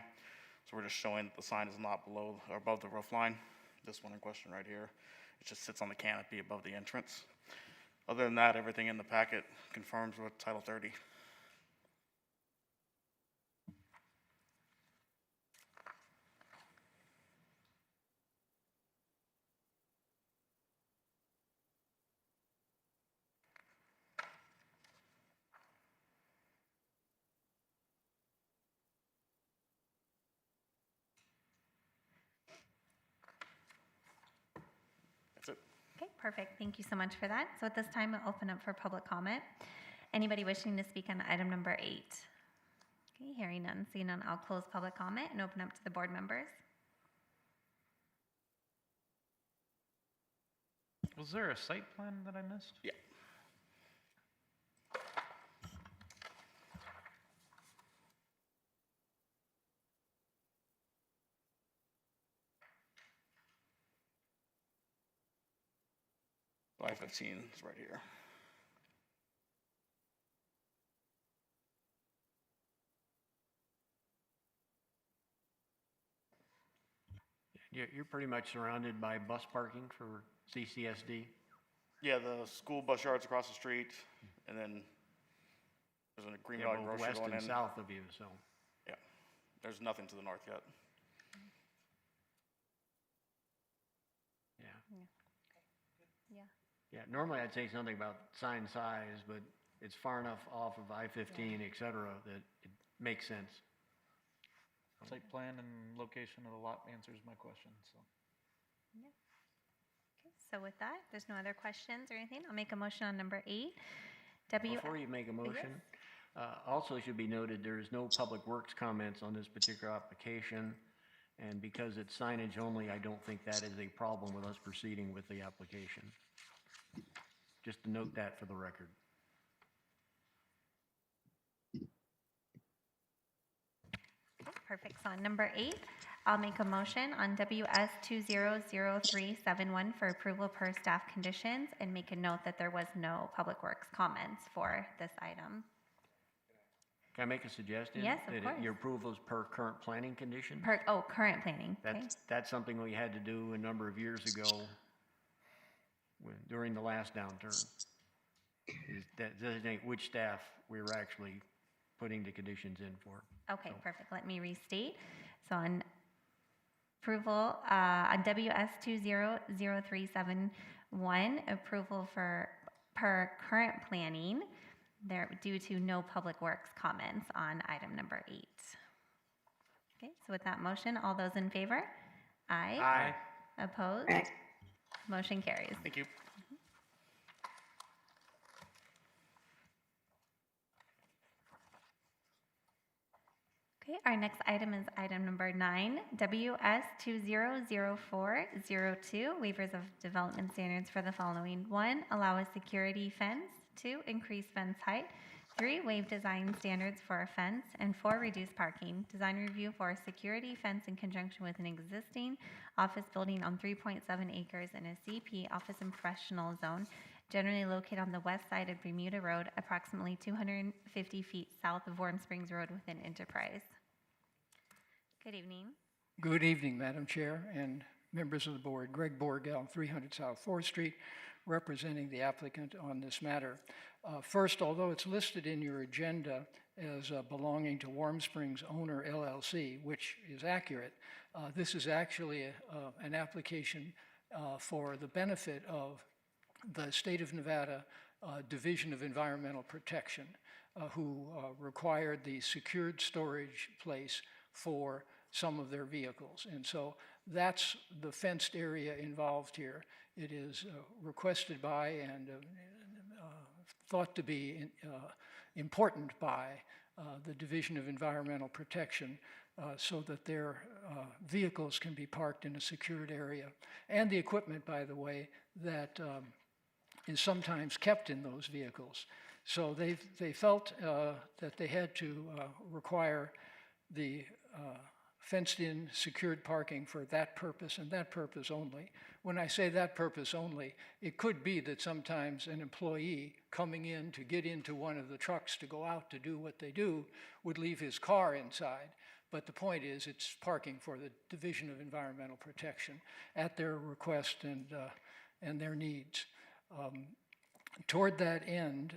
So we're just showing that the sign is not below or above the roof line. This one in question right here. It just sits on the canopy above the entrance. Other than that, everything in the packet conforms with Title 30. Okay, perfect. Thank you so much for that. So at this time, I'll open up for public comment. Anybody wishing to speak on item number 8? Okay, hearing none, seeing none, I'll close public comment and open up to the board members. Was there a site plan that I missed? Yeah. I-15 is right here. You're pretty much surrounded by bus parking for CCSD? Yeah, the school bus yard's across the street, and then there's a Green Yeah, Mountain both Grocery west going and in. south of you, so. Yeah, there's nothing to the north yet. Yeah. Yeah. Yeah, normally I'd say something about sign size, but it's far enough off of I-15, et cetera, that it makes sense. Site plan and location of the lot answers my question, so. Okay, so with that, there's no other questions or anything. I'll make a motion on number 8. Before you make a motion, also it should be noted, there is no public works comments on this particular application. And because it's signage only, I don't think that is a problem with us proceeding with the application. Just to note that for the record. Okay, perfect. So on number 8, I'll make a motion on WS 200371 for approval per staff conditions and make a note that there was no public works comments for this item. Can I make a suggestion? Yes, of course. Your approval is per current planning condition? Current planning. Okay. That's something we had to do a number of years ago during the last downturn. Is that designate which staff we were actually putting the conditions in for. Okay, perfect. Let me restate. So on approval, on WS 200371, approval for per current planning, there due to no public works comments on item number 8. Okay, so with that motion, all those in favor? Aye. Aye. Opposed? Motion carries. Thank you. Okay, our next item is item number 9, WS 200402, waivers of development standards for the following. 1, allow a security fence. 2, increase fence height. 3, waive design standards for a fence. And 4, reduce parking. Design review for a security fence in conjunction with an existing office building on 3.7 acres in a CP office and professional zone, generally located on the west side of Bermuda Road, approximately 250 feet south of Warm Springs Road within Enterprise. Good evening. Good evening, Madam Chair and members of the board. Greg Borgel, 300 South 4th Street, representing the applicant on this matter. First, although it's listed in your agenda as belonging to Warm Springs Owner LLC, which is accurate, this is actually an application for the benefit of the State of Nevada Division of Environmental Protection, who required the secured storage place for some of their vehicles. And so that's the fenced area involved here. It is requested by and thought to be important by the Division of Environmental Protection so that their vehicles can be parked in a secured area. And the equipment, by the way, that is sometimes kept in those vehicles. So they felt that they had to require the fenced-in secured parking for that purpose and that purpose only. When I say that purpose only, it could be that sometimes an employee coming in to get into one of the trucks to go out to do what they do would leave his car inside. But the point is, it's parking for the Division of Environmental Protection at their request and their needs. Toward that end,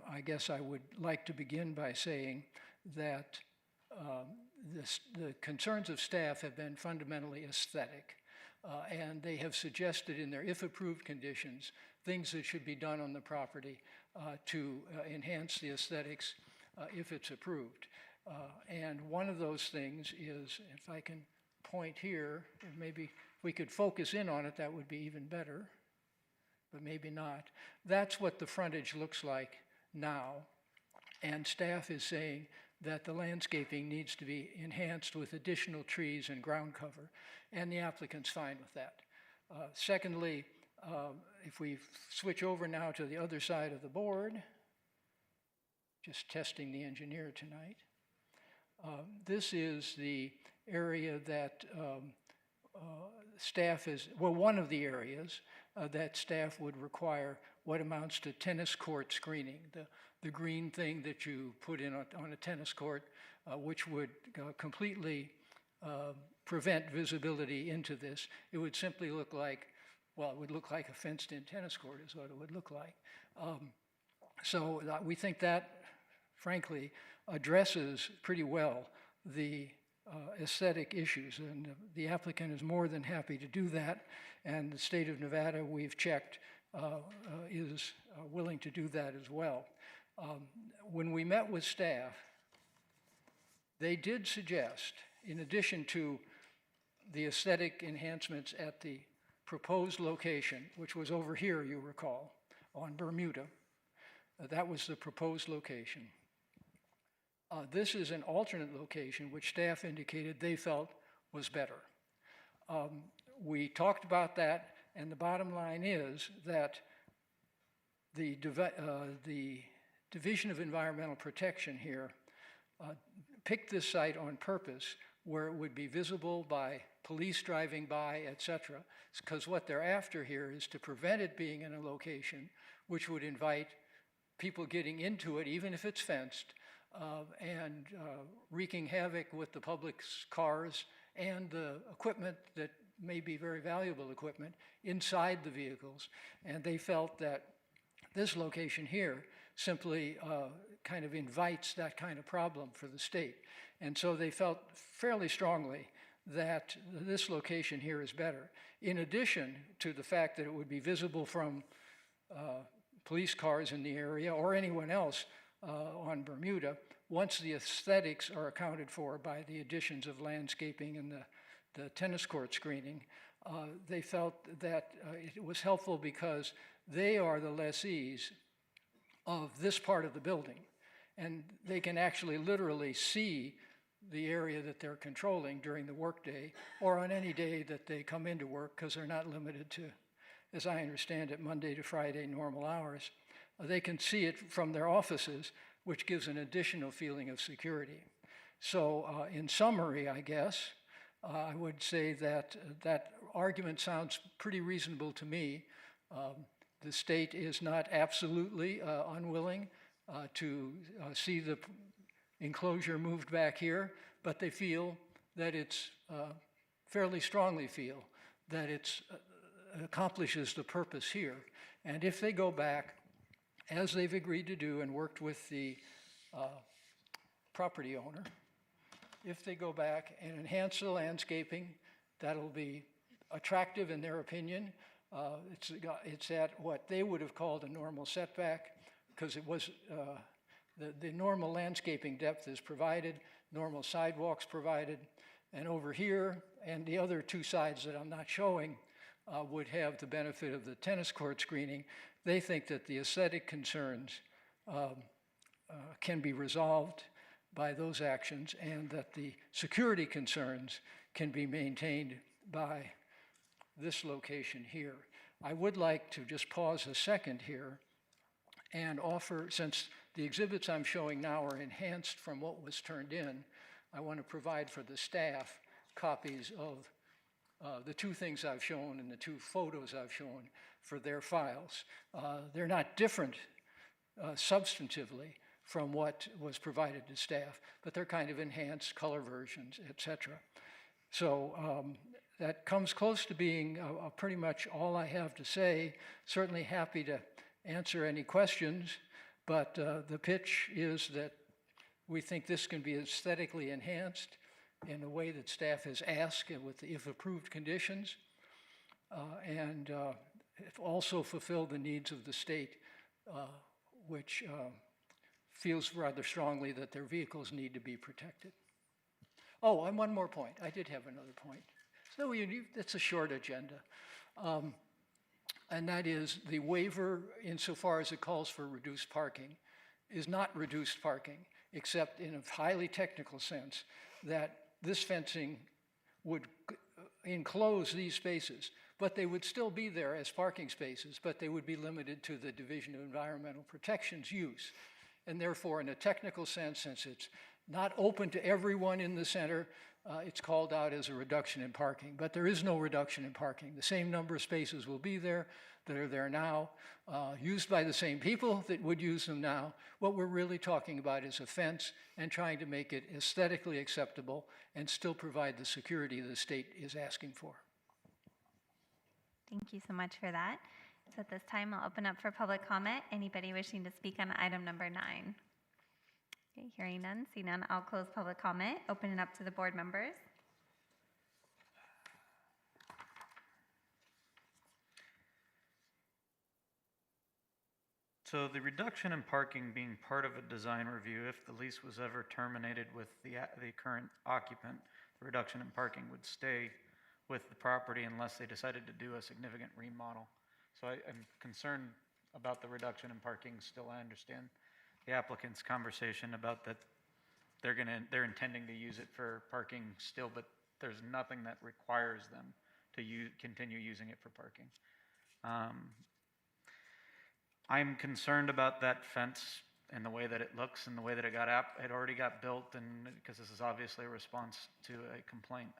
I guess I would like to begin by saying that the concerns of staff have been fundamentally aesthetic, and they have suggested in their if approved conditions things that should be done on the property to enhance the aesthetics if it's approved. And one of those things is, if I can point here, and maybe if we could focus in on it, that would be even better. but maybe not. That's what the frontage looks like now. And staff is saying that the landscaping needs to be enhanced with additional trees and ground cover, and the applicant's fine with that. Secondly, if we switch over now to the other side of the board, just testing the engineer tonight. This is the area that staff is, well, one of the areas that staff would require what amounts to tennis court screening, the green thing that you put in on a tennis court, which would completely prevent visibility into this. It would simply look like, well, it would look like a fenced-in tennis court is what it would look like. So we think that, frankly, addresses pretty well the aesthetic issues, and the applicant is more than happy to do that, and the state of Nevada, we've checked, is willing to do that as well. When we met with staff, they did suggest, in addition to the aesthetic enhancements at the proposed location, which was over here, you recall, on Bermuda, that was the proposed location. This is an alternate location, which staff indicated they felt was better. We talked about that, and the bottom line is that the Division of Environmental Protection here picked this site on purpose where it would be visible by police driving by, et cetera, because what they're after here is to prevent it being in a location which would invite people getting into it, even if it's fenced, and wreaking havoc with the public's cars and the equipment that may be very valuable equipment inside the vehicles. And they felt that this location here simply kind of invites that kind of problem for the state. And so they felt fairly strongly that this location here is better. In addition to the fact that it would be visible from police cars in the area or anyone else on Bermuda, once the aesthetics are accounted for by the additions of landscaping and the tennis court screening, they felt that it was helpful because they are the lessees of this part of the building. And they can actually literally see the area that they're controlling during the workday or on any day that they come into work, because they're not limited to, as I understand it, Monday to Friday normal hours. They can see it from their offices, which gives an additional feeling of security. So in summary, I guess, I would say that that argument sounds pretty reasonable to me. The state is not absolutely unwilling to see the enclosure moved back here, but they feel that it's, fairly strongly feel that it accomplishes the purpose here. And if they go back, as they've agreed to do and worked with the property owner, if they go back and enhance the landscaping, that'll be attractive in their opinion. It's at what they would have called a normal setback, because it was the normal landscaping depth is provided, normal sidewalks provided, and over here and the other two sides that I'm not showing would have the benefit of the tennis court screening. They think that the aesthetic concerns can be resolved by those actions, and that the security concerns can be maintained by this location here. I would like to just pause a second here and offer, since the exhibits I'm showing now are enhanced from what was turned in, I want to provide for the staff copies of the two things I've shown and the two photos I've shown for their files. They're not different substantively from what was provided to staff, but they're kind of enhanced color versions, et cetera. So that comes close to being pretty much all I have to say. Certainly happy to answer any questions, but the pitch is that we think this can be aesthetically enhanced in a way that staff has asked with the if approved conditions, and also fulfill the needs of the state, which feels rather strongly that their vehicles need to be protected. Oh, and one more point. I did have another point. So it's a short agenda. and that is the waiver, insofar as it calls for reduced parking, is not reduced parking, except in a highly technical sense, that this fencing would enclose these spaces, but they would still be there as parking spaces, but they would be limited to the Division of Environmental Protection's use. And therefore, in a technical sense, since it's not open to everyone in the center, it's called out as a reduction in parking. But there is no reduction in parking. The same number of spaces will be there that are there now, used by the same people that would use them now. What we're really talking about is a fence and trying to make it aesthetically acceptable and still provide the security the state is asking for. Thank you so much for that. So at this time, I'll open up for public comment. Anybody wishing to speak on item number 9? Okay, hearing none, seeing none, I'll close public comment, open it up to the board members. So the reduction in parking being part of a design review, if the lease was ever terminated with the current occupant, the reduction in parking would stay with the property unless they decided to do a significant remodel. So I'm concerned about the reduction in parking still. I understand the applicant's conversation about that they're intending to use it for parking still, but there's nothing that requires them to continue using it for parking. I'm concerned about that fence and the way that it looks and the way that it already got built, and because this is obviously a response to a complaint.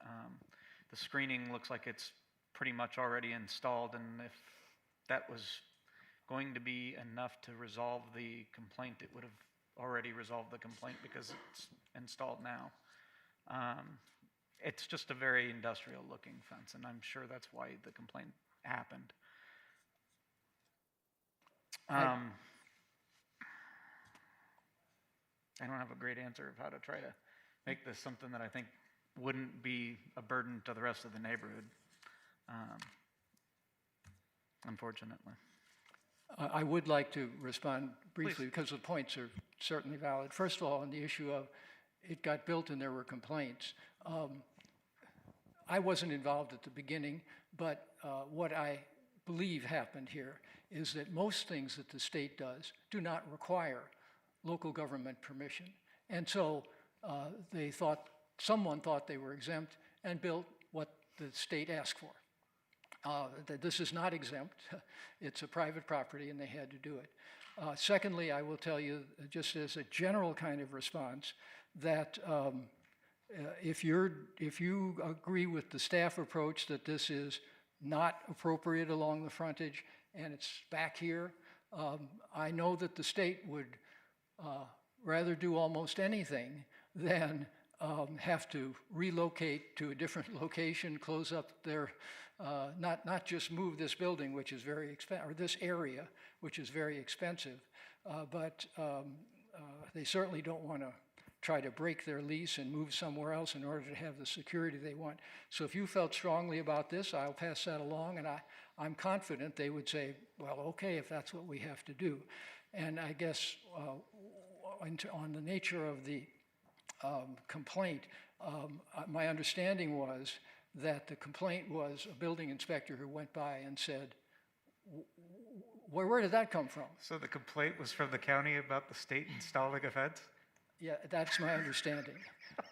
The screening looks like it's pretty much already installed, and if that was going to be enough to resolve the complaint, it would have already resolved the complaint because it's installed now. It's just a very industrial looking fence, and I'm sure that's why the complaint happened. I don't have a great answer of how to try to make this something that I think wouldn't be a burden to the rest of the neighborhood, unfortunately. I would like to respond briefly Please. because the points are certainly valid. First of all, on the issue of it got built and there were complaints. I wasn't involved at the beginning, but what I believe happened here is that most things that the state does do not require local government permission. And so someone thought they were exempt and built what the state asked for. That this is not exempt. It's a private property and they had to do it. Secondly, I will tell you, just as a general kind of response, that if you agree with the staff approach that this is not appropriate along the frontage and it's back here, I know that the state would rather do almost anything than have to relocate to a different location, close up their, not just move this building, which is very expensive, or this area, which is very expensive, but they certainly don't want to try to break their lease and move somewhere else in order to have the security they want. So if you felt strongly about this, I'll pass that along, and I'm confident they would say, well, okay, if that's what we have to do. And I guess on the nature of the complaint, my understanding was that the complaint was a building inspector who went by and said, where did that come from? So the complaint was from the county about the state installing a fence? Yeah, that's my understanding.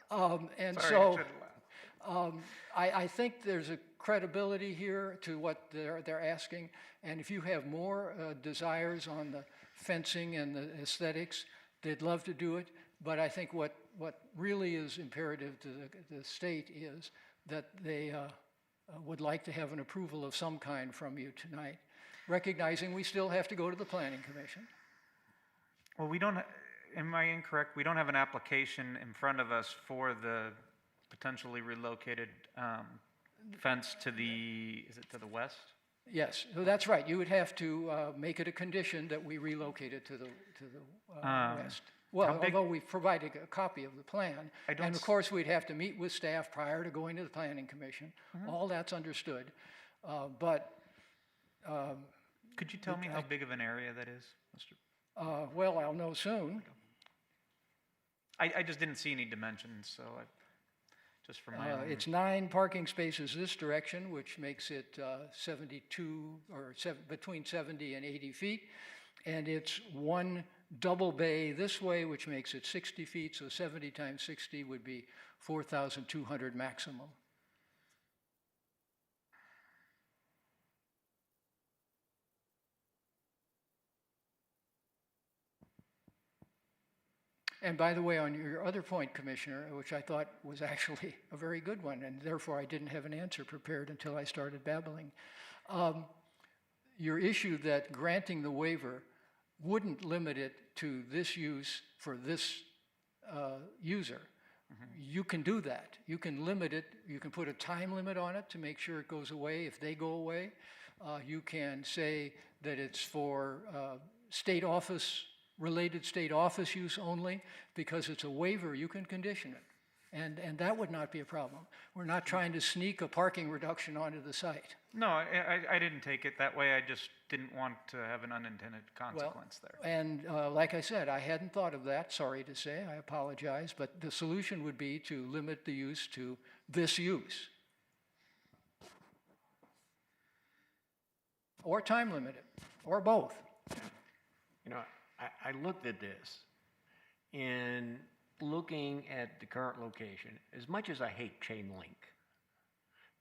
And Sorry, I so shouldn't laugh. I think there's a credibility here to what they're asking. And if you have more desires on the fencing and the aesthetics, they'd love to do it. But I think what really is imperative to the state is that they would like to have an approval of some kind from you tonight, recognizing we still have to go to the Planning Commission. Well, we don't, am I incorrect? We don't have an application in front of us for the potentially relocated fence to the, is it to the west? Yes, so that's right. You would have to make it a condition that we relocate it to the west. Well, although we've provided a copy of the plan, and of course we'd have to meet with staff prior to going to the Planning Commission. All that's understood, but could you tell me how big of an area that is, Mr.? Well, I'll know soon. I just didn't see any dimensions, so Just for my own. It's 9 parking spaces this direction, which makes it 72 or between 70 and 80 feet. And it's 1 double bay this way, which makes it 60 feet. So 70 times 60 would be 4,200 maximum. And by the way, on your other point, Commissioner, which I thought was actually a very good one, and therefore I didn't have an answer prepared until I started babbling. Your issue that granting the waiver wouldn't limit it to this use for this user. You can do that. You can limit it. You can put a time limit on it to make sure it goes away if they go away. You can say that it's for related state office use only. Because it's a waiver, you can condition it. And that would not be a problem. We're not trying to sneak a parking reduction onto the site. No, I didn't take it that way. I just didn't want to have an unintended consequence there. And like I said, I hadn't thought of that, sorry to say, I apologize, but the solution would be to limit the use to this use. Or time limit it, or both. You know, I looked at this, and looking at the current location, as much as I hate chain link,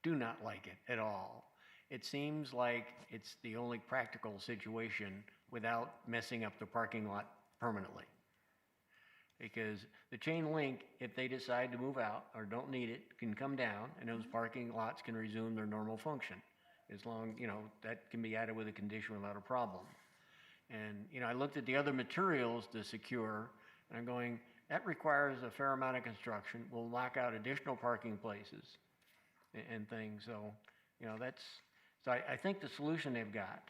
do not like it at all. It seems like it's the only practical situation without messing up the parking lot permanently. Because the chain link, if they decide to move out or don't need it, can come down and those parking lots can resume their normal function. As long, you know, that can be added with a condition without a problem. And, you know, I looked at the other materials to secure, and I'm going, that requires a fair amount of construction. We'll lock out additional parking places and things. So, you know, so I think the solution they've got,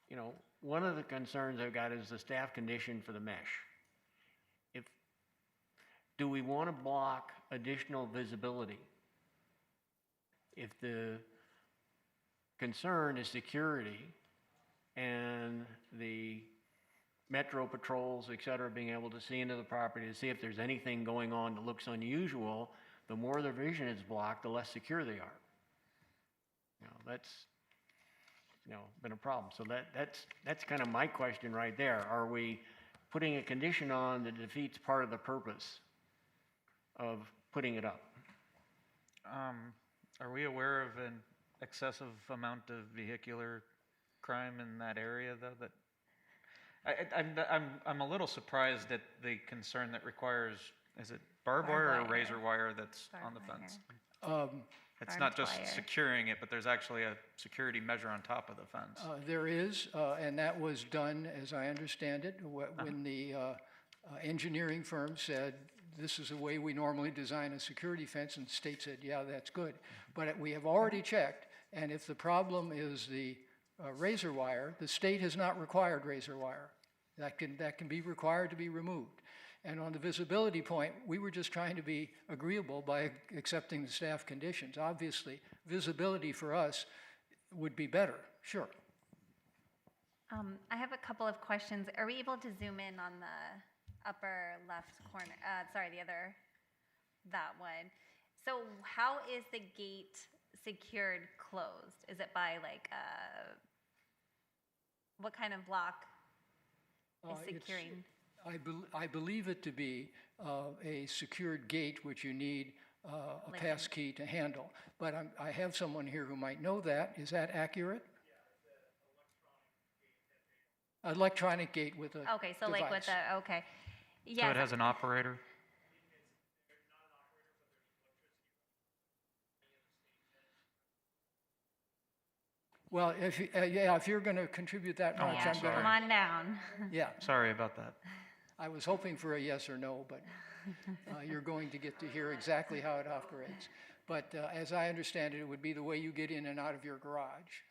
you know, one of the concerns I've got is the staff condition for the mesh. Do we want to block additional visibility? If the concern is security and the metro patrols, et cetera, being able to see into the property to see if there's anything going on that looks unusual, the more their vision is blocked, the less secure they are. You know, that's, you know, been a problem. So that's kind of my question right there. Are we putting a condition on that defeats part of the purpose of putting it up? Are we aware of an excessive amount of vehicular crime in that area, though? That I'm a little surprised at the concern that requires, is it barbed wire or razor wire that's on the fence? It's not just securing it, but there's actually a security measure on top of the fence. There is, and that was done, as I understand it, when the engineering firm said, this is the way we normally design a security fence, and the state said, yeah, that's good. But we have already checked, and if the problem is the razor wire, the state has not required razor wire. That can be required to be removed. And on the visibility point, we were just trying to be agreeable by accepting the staff conditions. Obviously, visibility for us would be better, sure. I have a couple of questions. Are we able to zoom in on the upper left corner? That one. So how is the gate secured closed? Is it by like what kind of block is securing? I believe it to be a secured gate, which you need a pass key to handle. But I have someone here who might know that. Is that accurate? Yeah, electronic gate with a okay, so device. like with the, okay. So it has an operator? Well, if you're going to contribute that much, I'm going to. Come on down. Yeah. Sorry about that. I was hoping for a yes or no, but you're going to get to hear exactly how it operates. But as I understand it, it would be the way you get in and out of your garage.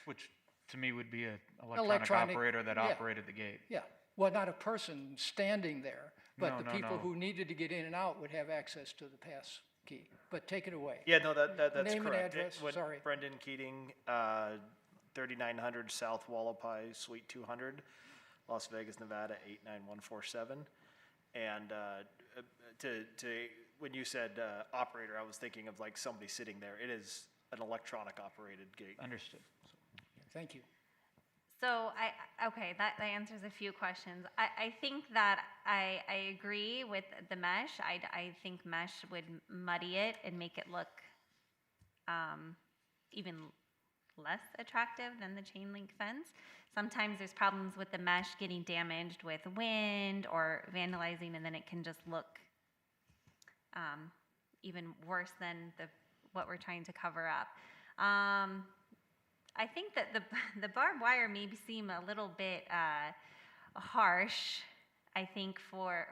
Which to me would be an electronic operator that operated the gate. Yeah. Well, not a person standing there, but the people no. who needed to get in and out would have access to the pass key. But take it away. Yeah, no, that's Name correct. and address, sorry. Brendan Keating, 3900 South Wallapai, Suite 200, Las Vegas, Nevada, 89147. And when you said operator, I was thinking of like somebody sitting there. It is an electronic operated gate. Understood. Thank you. So okay, that answers a few questions. I think that I agree with the mesh. I think mesh would muddy it and make it look even less attractive than the chain link fence. Sometimes there's problems with the mesh getting damaged with wind or vandalizing, and then it can just look even worse than what we're trying to cover up. I think that the barbed wire may seem a little bit harsh, I think, for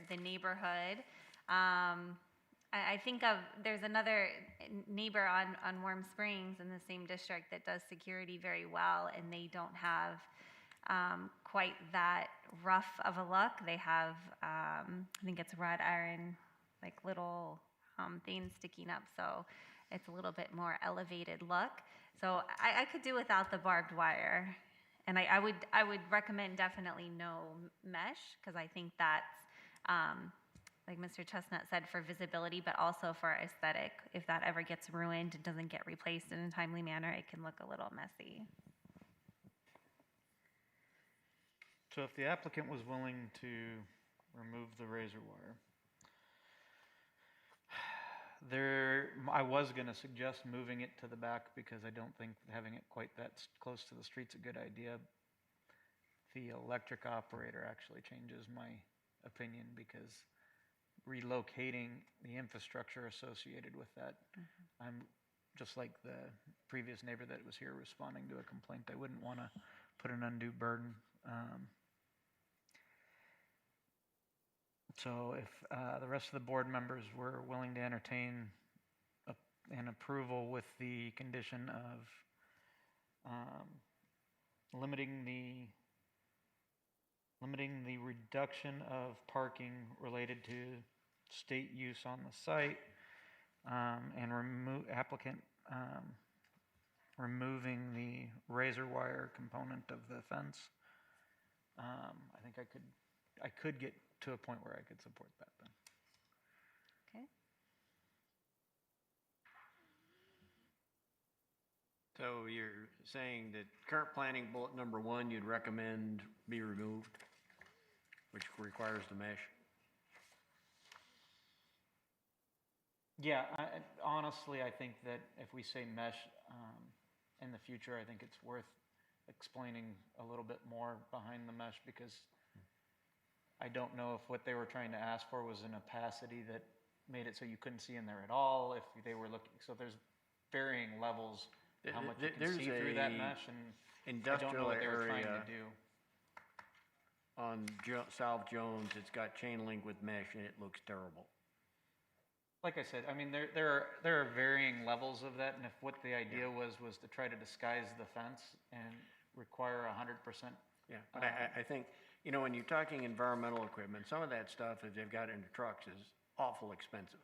the neighborhood. I think there's another neighbor on Warm Springs in the same district that does security very well, and they don't have quite that rough of a look. They have, I think it's wrought iron, like little things sticking up, so it's a little bit more elevated look. So I could do without the barbed wire, and I would recommend definitely no mesh, because I think that's like Mr. Chestnut said, for visibility, but also for aesthetic. If that ever gets ruined and doesn't get replaced in a timely manner, it can look a little messy. So if the applicant was willing to remove the razor wire, I was going to suggest moving it to the back because I don't think having it quite that close to the street's a good idea. The electric operator actually changes my opinion because relocating the infrastructure associated with that, I'm just like the previous neighbor that was here responding to a complaint. I wouldn't want to put an undue burden. So if the rest of the board members were willing to entertain an approval with the condition of limiting the reduction of parking related to state use on the site, and applicant removing the razor wire component of the fence, I think I could get to a point where I could support that then. Okay. So you're saying that current planning bullet number 1, you'd recommend be removed, which requires the mesh? Yeah, honestly, I think that if we say mesh in the future, I think it's worth explaining a little bit more behind the mesh, because I don't know if what they were trying to ask for was an opacity that made it so you couldn't see in there at all, if they were looking, so there's varying levels of how much you can see through that mesh, and I don't know what they were trying to do. On South Jones, it's got chain link with mesh, and it looks terrible. Like I said, I mean, there are varying levels of that, and if what the idea was to try to disguise the fence and require 100%. Yeah, but I think, you know, when you're talking environmental equipment, some of that stuff that they've got in the trucks is awful expensive.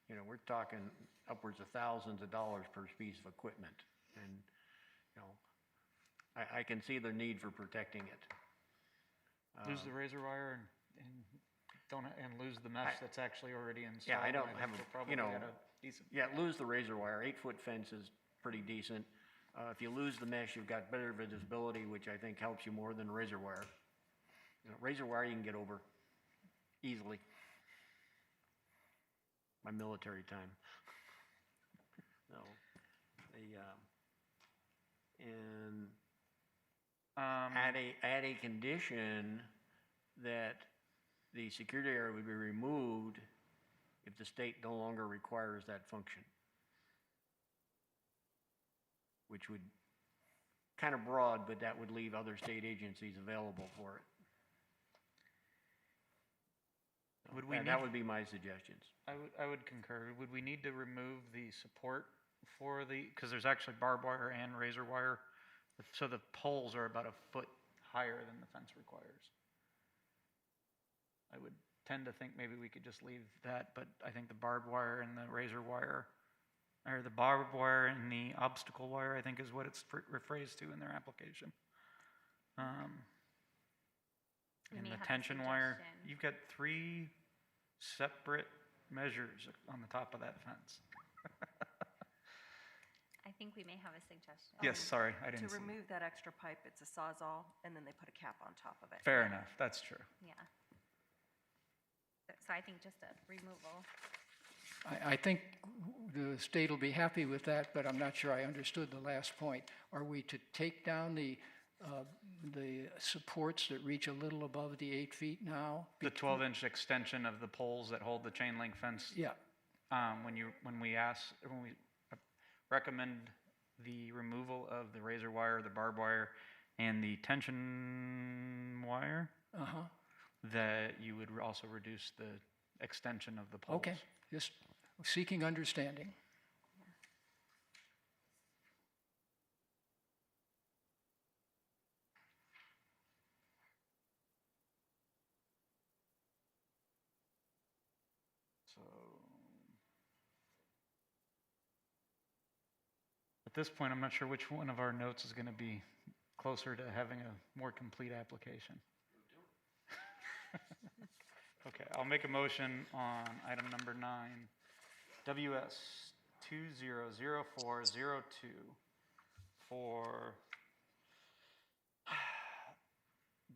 You know, we're talking upwards of thousands of dollars per piece of equipment, and you know, I can see the need for protecting it. Lose the razor wire and lose the mesh that's actually already installed. Yeah, I don't have you know, decent. Yeah, lose the razor wire. 8-foot fence is pretty decent. If you lose the mesh, you've got better visibility, which I think helps you more than razor wire. You know, razor wire you can get over easily. My military time. No, add a condition that the security area would be removed if the state no longer requires that function, which would kind of broad, but that would leave other state agencies available for it. That would be my suggestions. I would concur. Would we need to remove the support for because there's actually barbed wire and razor wire, so the poles are about a foot higher than the fence requires. I would tend to think maybe we could just leave that, but I think the barbed wire and the razor wire, or the barbed wire and the obstacle wire, I think is what it's rephrased to in their application. We And may the have a tension wire, suggestion. you've got 3 separate measures on the top of that fence. I think we may have a suggestion. Yes, sorry, I To didn't see. remove that extra pipe, it's a Sawzall, and then they put a cap on top of it. Fair enough, that's true. Yeah. So I think just a removal. I think the state will be happy with that, but I'm not sure I understood the last point. Are we to take down the supports that reach a little above the 8 feet now? The 12-inch extension of the poles that hold the chain link fence. Yeah, When we recommend the removal of the razor wire, the barbed wire, and the tension wire, uh-huh, that you would also reduce the extension of the poles. okay, just seeking understanding. So, at this point, I'm not sure which one of our notes is going to be closer to having a more complete application. Okay, I'll make a motion on item number 9, WS 200402 for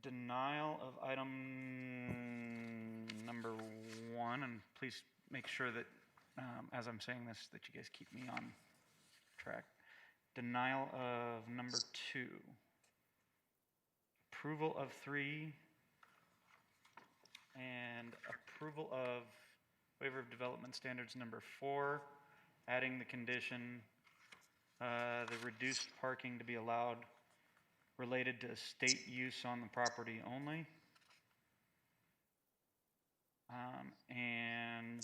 denial of item number 1, and please make sure that, as I'm saying this, that you guys keep me on track. Denial of number 2. Approval of 3, and approval of waiver of development standards number 4, adding the condition, the reduced parking to be allowed related to state use on the property only. And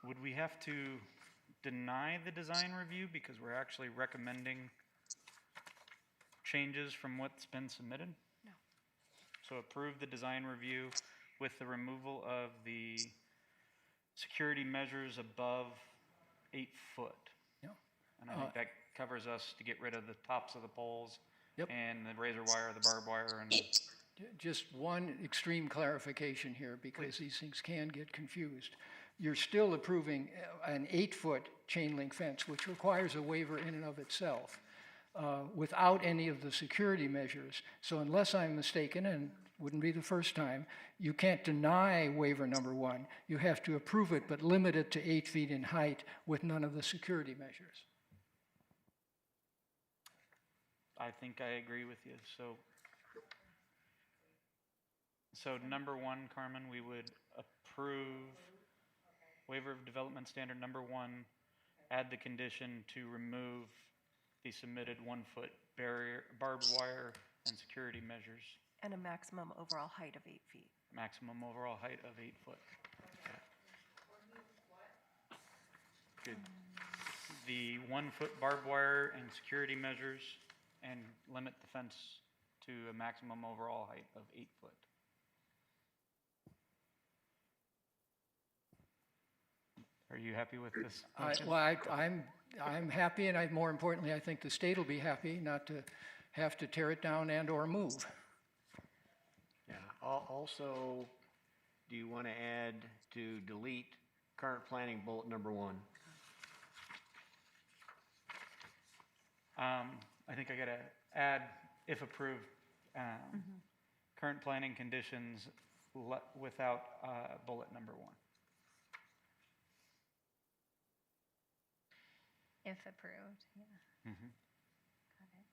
would we have to deny the design review because we're actually recommending changes from what's been submitted? No. So approve the design review with the removal of the security measures above 8 foot. Yeah. And I think that covers us to get rid of the tops of the poles Yep. and the razor wire, the barbed wire, and Just one extreme clarification here, because these things can get confused. You're still approving an 8-foot chain link fence, which requires a waiver in and of itself, without any of the security measures. So unless I'm mistaken, and wouldn't be the first time, you can't deny waiver number 1. You have to approve it, but limit it to 8 feet in height with none of the security measures. I think I agree with you. So number 1, Carmen, we would approve waiver of development standard number 1, add the condition to remove the submitted 1-foot barrier, barbed wire, and security measures. And a maximum overall height of 8 feet. Maximum overall height of 8 foot. Good. The 1-foot barbed wire and security measures, and limit the fence to a maximum overall height of 8 foot. Are you happy with this motion? I'm happy, and more importantly, I think the state will be happy not to have to tear it down and/or move. Yeah, also, do you want to add to delete current planning bullet number 1? I think I gotta add, if approved, current planning conditions without bullet number 1. If approved, yeah. Mm-hmm. Got it.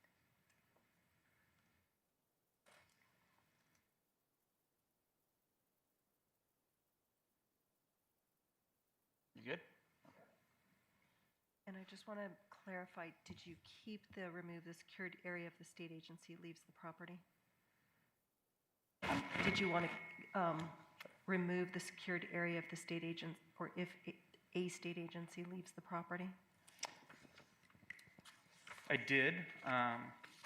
You good? And I just want to clarify, did you keep the remove the secured area of the state agency leaves the property? Did you want to remove the secured area of the state agent, or if a state agency leaves the property? I did.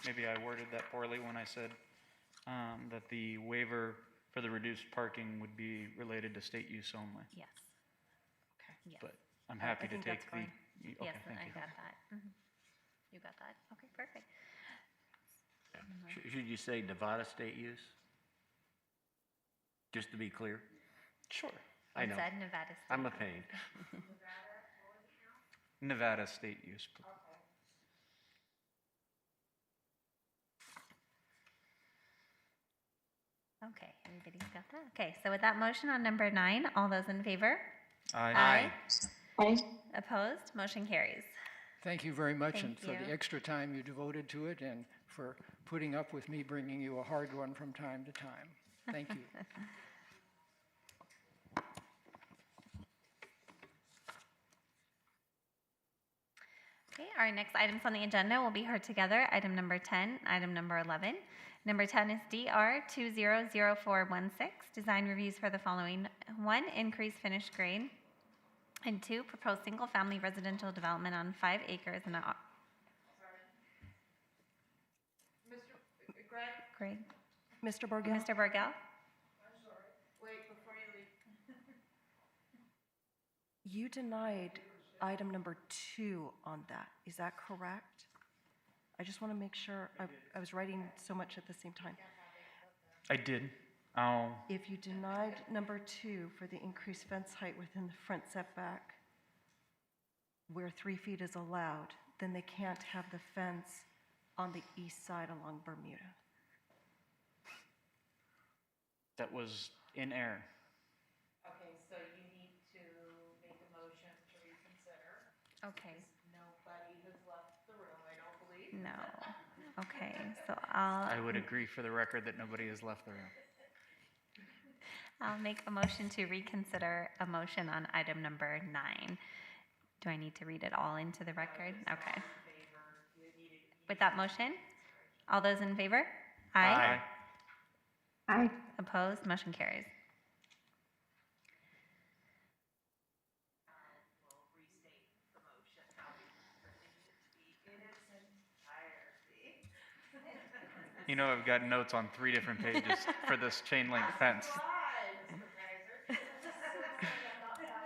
Maybe I worded that poorly when I said that the waiver for the reduced parking would be related to state use only. Yes. Okay. Yes. But I'm I happy to think take that's the fine. Okay, Yes, thank I you. got that. Mhm. You got that? Okay, perfect. Should you say Nevada state use? Just to be clear? Sure. I know. It said Nevada State. I'm a pain. Nevada state use. Okay, everybody's got that? Okay, so with that motion on number 9, all those in favor? Aye. Opposed? Motion carries. Thank you very much, Thank and for the you. extra time you devoted to it, and for putting up with me bringing you a hard one from time to time. Thank you. Okay, our next items on the agenda will be heard together. Item number 10, item number 11. Number 10 is DR 200416, design reviews for the following. 1, increase finished grade. And 2, proposed single-family residential development on 5 acres in a... Greg? Mr. Borgel? Mr. Borgel? You denied item number 2 on that. Is that correct? I just want to make sure. I was writing so much at the same time. I did. Oh, If you denied number 2 for the increased fence height within the front setback where 3 feet is allowed, then they can't have the fence on the east side along Bermuda. that was in error. Okay, so you need to make a motion to reconsider. Okay. Nobody has left the room, I don't believe. No. Okay, so I'll... I would agree for the record that nobody has left the room. I'll make a motion to reconsider a motion on item number 9. Do I need to read it all into the record? Okay. With that motion, all those in favor? Aye. Aye. Opposed? Motion carries. You know, I've got notes on 3 different pages for this chain link fence.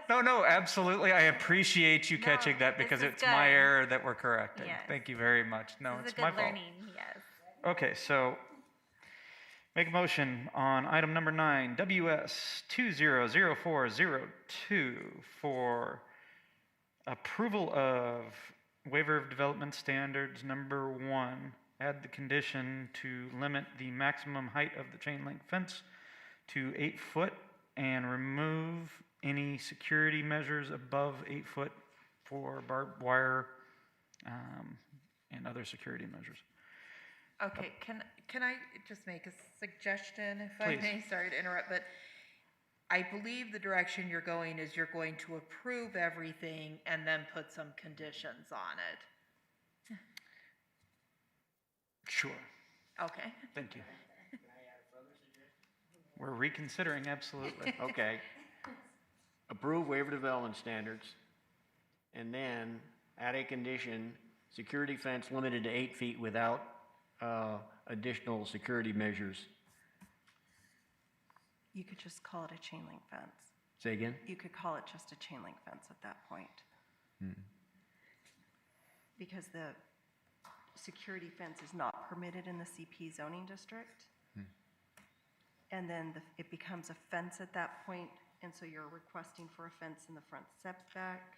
No, absolutely. I appreciate you catching that this because is it's my good. error that we're correcting. Yes. Thank you very much. No, This is it's a my good fault. learning, yes. Okay, so make a motion on item number 9, WS 200402 for approval of waiver of development standards number 1. Add the condition to limit the maximum height of the chain link fence to 8 foot and remove any security measures above 8 foot for barbed wire and other security measures. Okay, can I just make a suggestion, if I Please. may? Sorry to interrupt, but I believe the direction you're going is you're going to approve everything and then put some conditions on it. Sure. Okay. Thank you. We're reconsidering, absolutely. Okay. Approve waiver development standards, and then add a condition, security fence limited to 8 feet without additional security measures. You could just call it a chain link fence. Say again? You could call it just a chain link fence at that point. Because the security fence is not permitted in the CP zoning district. And then it becomes a fence at that point, and so you're requesting for a fence in the front setback.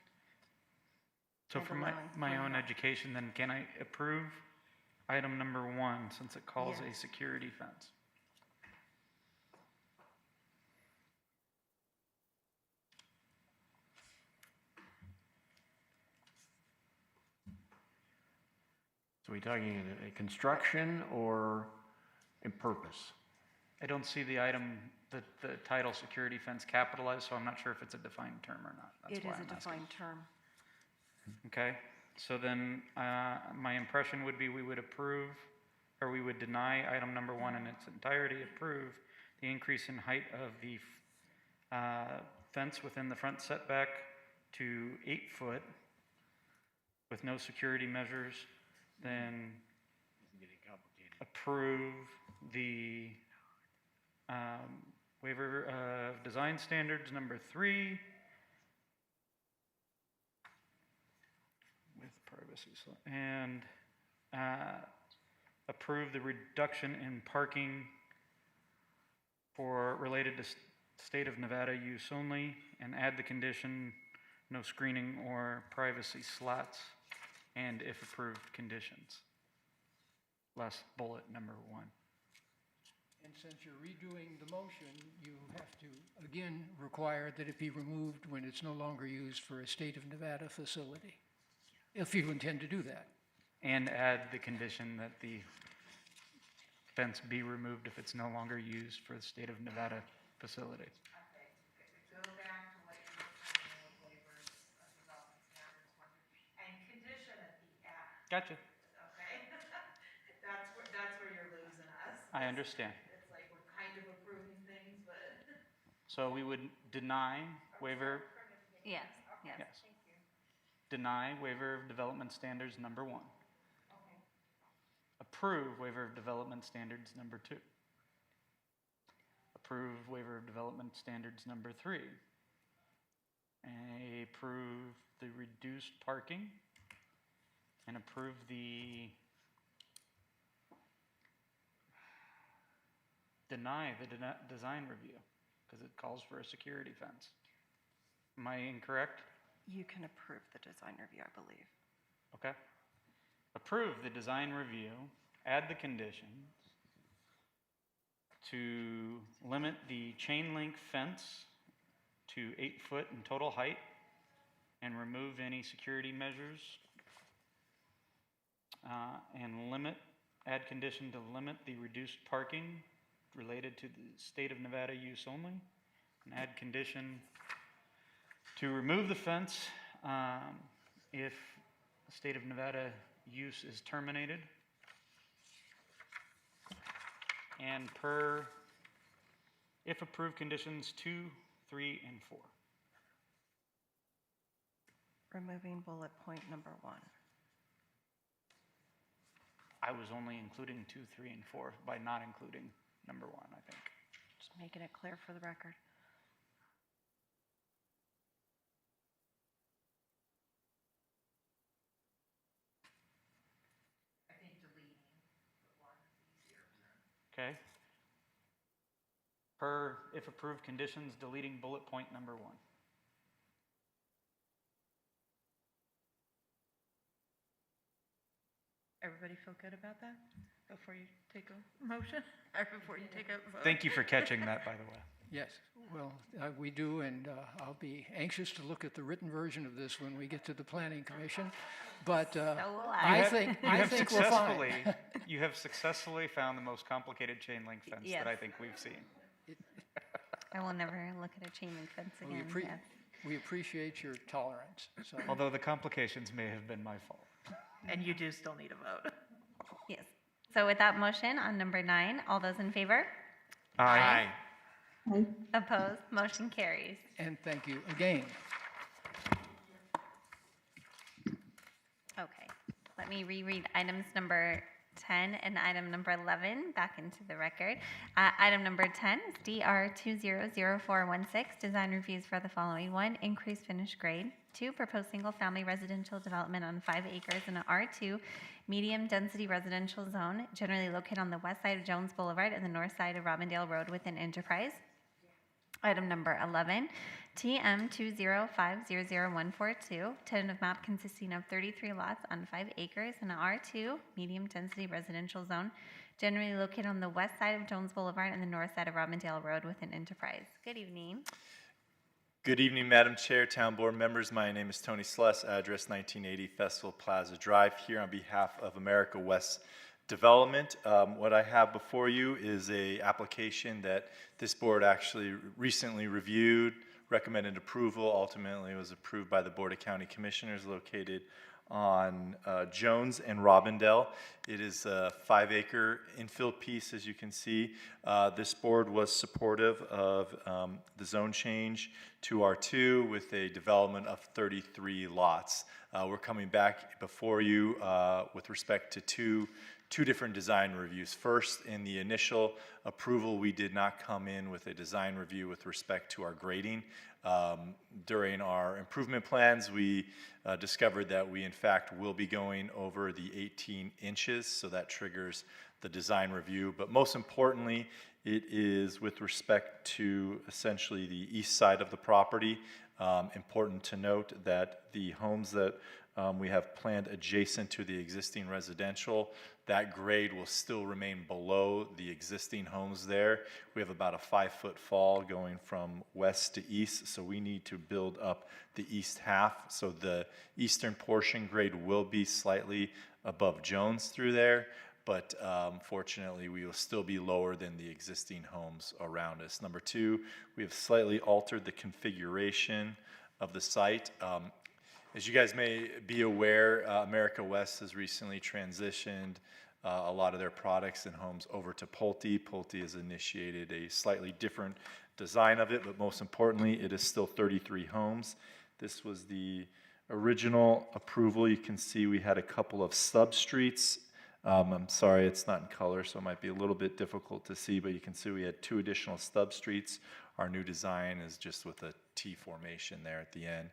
So and for allowing my for own that. education, then can I approve item number 1 since it calls a Yes. security fence? So are we talking a construction or a purpose? I don't see the item, the title security fence capitalized, so I'm not sure if it's a defined term or not. That's It why is a I'm asking. defined term. Okay, so then my impression would be we would approve, or we would deny item number 1 in its entirety, approve the increase in height of the fence within the front setback to 8 foot with no security measures, then approve the waiver of design standards number 3, and approve the reduction in parking for related to state of Nevada use only, and add the condition, no screening or privacy slots, and if approved, conditions. Last bullet, number 1. And since you're redoing the motion, you have to, again, require that it be removed when it's no longer used for a state of Nevada facility, if you intend to do that. And add the condition that the fence be removed if it's no longer used for the state of Nevada facility. Go back to what you were saying with waivers of development standards, and condition at the end, Gotcha. okay? That's where you're losing us. I understand. It's like we're kind of approving things, but. So we would deny waiver, Yes, yes. yes. Deny waiver of development standards, number 1. Approve waiver of development standards, number 2. Approve waiver of development standards, number 3. And approve the reduced parking, and approve the deny the design review, because it calls for a security fence. Am I incorrect? You can approve the design review, I believe. Okay. Approve the design review, add the conditions to limit the chain link fence to 8 foot in total height and remove any security measures, and add condition to limit the reduced parking related to the state of Nevada use only, and add condition to remove the fence if the state of Nevada use is terminated, and if approved, conditions 2, 3, and 4. Removing bullet point number 1. I was only including 2, 3, and 4 by not including number 1, I think. Just making it clear for the record. I think deleting the one is easier. Okay. If approved conditions, deleting bullet point number 1. Everybody feel good about that before you take a motion, or before you take a vote? Thank you for catching that, by the way. Yes, well, we do, and I'll be anxious to look at the written version of this when we get to the Planning Commission, but I think we're fine. You have successfully found the most complicated chain link fence Yes. that I think we've seen. I will never look at a chain link fence again. Yes. We appreciate your tolerance, so. Although the complications may have been my fault. And you do still need a vote. Yes. So with that motion on number 9, all those in favor? Aye. Opposed? Motion carries. And thank you again. Okay. Let me reread items number 10 and item number 11 back into the record. Item number 10 is DR 200416, design reviews for the following. 1, increased finished grade. 2, proposed single-family residential development on 5 acres in an R2 medium-density residential zone, generally located on the west side of Jones Boulevard and the north side of Robindale Road within Enterprise. Item number 11, TM 2050014, tentative map consisting of 33 lots on 5 acres in an R2 medium-density residential zone, generally located on the west side of Jones Boulevard and the north side of Robindale Road within Enterprise. Good evening. Good evening, Madam Chair, Town Board members. My name is Tony Sless, address 1980 Festival Plaza Drive, here on behalf of America West Development. What I have before you is a application that this board actually recently reviewed, recommended approval, ultimately was approved by the Board of County Commissioners located on Jones and Robindale. It is a 5-acre infill piece, as you can see. This board was supportive of the zone change to R2 with a development of 33 lots. We're coming back before you with respect to two different design reviews. First, in the initial approval, we did not come in with a design review with respect to our grading. During our improvement plans, we discovered that we in fact will be going over the 18 inches, so that triggers the design review. But most importantly, it is with respect to essentially the east side of the property. Important to note that the homes that we have planned adjacent to the existing residential, that grade will still remain below the existing homes there. We have about a 5-foot fall going from west to east, so we need to build up the east half. So the eastern portion grade will be slightly above Jones through there, but fortunately we will still be lower than the existing homes around us. Number two, we have slightly altered the configuration of the site. As you guys may be aware, America West has recently transitioned a lot of their products and homes over to Pulte. Pulte has initiated a slightly different design of it, but most importantly, it is still 33 homes. This was the original approval. You can see we had a couple of substreets. I'm sorry, it's not in color, so it might be a little bit difficult to see, but you can see we had 2 additional substreets. Our new design is just with a T formation there at the end.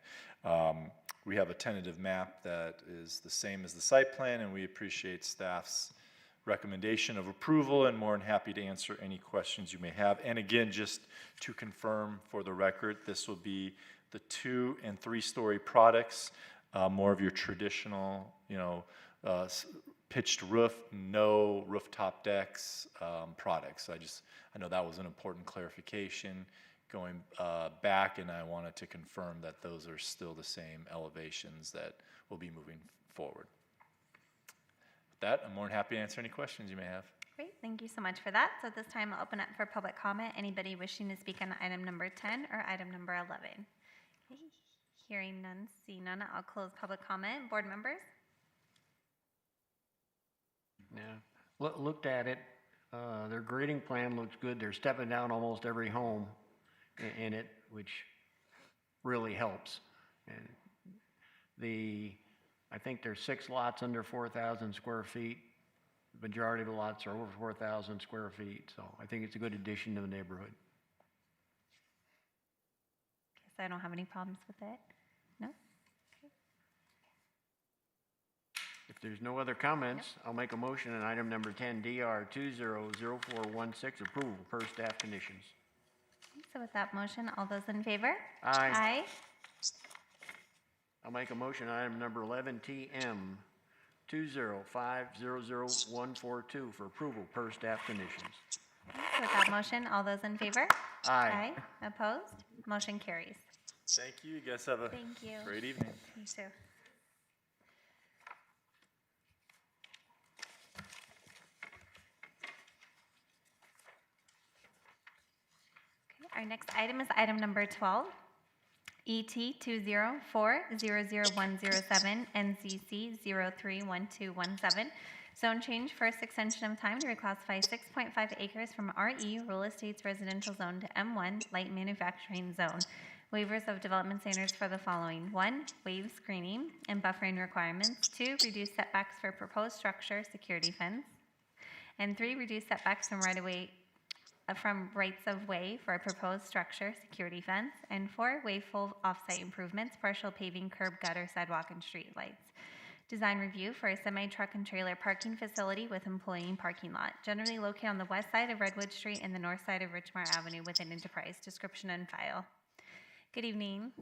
We have a tentative map that is the same as the site plan, and we appreciate staff's recommendation of approval and more than happy to answer any questions you may have. And again, just to confirm for the record, this will be the 2- and 3-story products, more of your traditional, pitched roof, no rooftop decks products. I know that was an important clarification going back, and I wanted to confirm that those are still the same elevations that will be moving forward. With that, I'm more than happy to answer any questions you may have. Great, thank you so much for that. So at this time, I'll open up for public comment. Anybody wishing to speak on item number 10 or item number 11? Okay, hearing none, seeing none, I'll close public comment. Board members? Yeah, looked at it. Their grading plan looks good. They're stepping down almost every home in it, which really helps. And I think there's 6 lots under 4,000 square feet. The majority of the lots are over 4,000 square feet, so I think it's a good addition to the neighborhood. Guess I don't have any problems with it. No? If there's no other comments, I'll make a motion on item number 10, DR 200416, approval per staff conditions. So with that motion, all those in favor? Aye. Aye. I'll make a motion on item number 11, TM 2050142 for approval per staff conditions. So with that motion, all those in favor? Aye. Opposed? Motion carries. Thank you. You guys have a Thank you. great evening. You too. Our next item is item number 12, ET 204-00107, NCC 031217, zone change, first extension of time to reclassify 6.5 acres from RE Real Estate's residential zone to M1 light manufacturing zone. Waivers of development standards for the following: 1, waive screening and buffering requirements; 2, reduce setbacks for proposed structure, security fence; and 3, reduce setbacks from rights of way for a proposed structure, security fence; and 4, waive full off-site improvements, partial paving, curb, gutter, sidewalk, and street lights. Design review for a semi-truck and trailer parking facility with employee parking lot, generally located on the west side of Redwood Street and the north side of Richmar Avenue within Enterprise. Description and file. Good evening.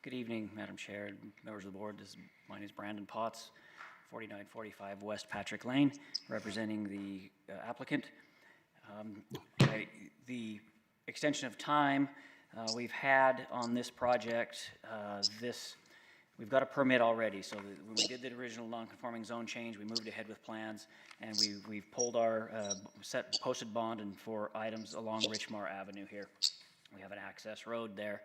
Good evening, Madam Chair and members of the board. My name is Brandon Potts, 4945 West Patrick Lane, representing the applicant. The extension of time we've had on this project, we've got a permit already. So when we did the original non-conforming zone change, we moved ahead with plans, and we've pulled our posted bond and for items along Richmar Avenue here. We have an access road there.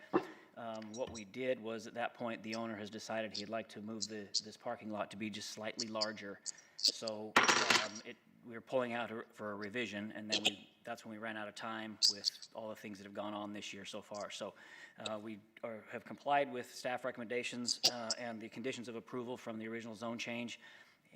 What we did was, at that point, the owner has decided he'd like to move this parking lot to be just slightly larger. So we were pulling out for a revision, and then that's when we ran out of time with all the things that have gone on this year so far. So we have complied with staff recommendations and the conditions of approval from the original zone change,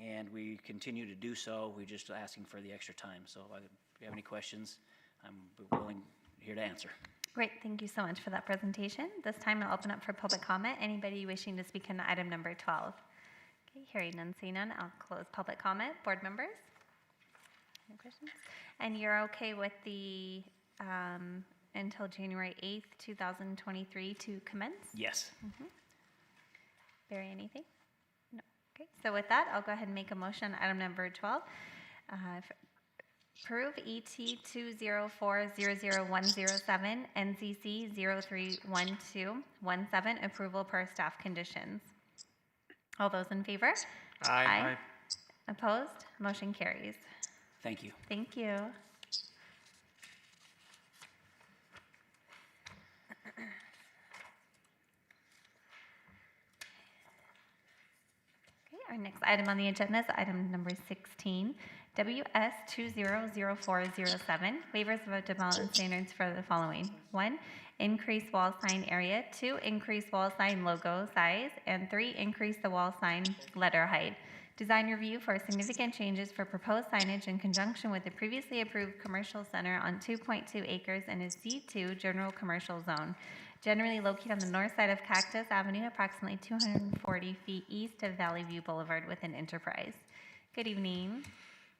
and we continue to do so. We're just asking for the extra time. So if you have any questions, I'm willing here to answer. Great, thank you so much for that presentation. This time I'll open up for public comment. Anybody wishing to speak on item number 12? Okay, hearing none, seeing none, I'll close public comment. Board members? Any questions? And you're okay with the until January 8th, 2023 to commence? Yes. Barry, anything? No. Okay, so with that, I'll go ahead and make a motion on item number 12. Approve ET 204-00107, NCC 031217, approval per staff conditions. All those in favor? Aye. Opposed? Motion carries. Thank you. Thank you. Our next item on the agenda is item number 16, WS 200407, waivers of development standards for the following. 1, increase wall sign area. 2, increase wall sign logo size. And 3, increase the wall sign letter height. Design review for significant changes for proposed signage in conjunction with the previously approved commercial center on 2.2 acres in a C2 general commercial zone, generally located on the north side of Cactus Avenue, approximately 240 feet east of Valley View Boulevard within Enterprise. Good evening.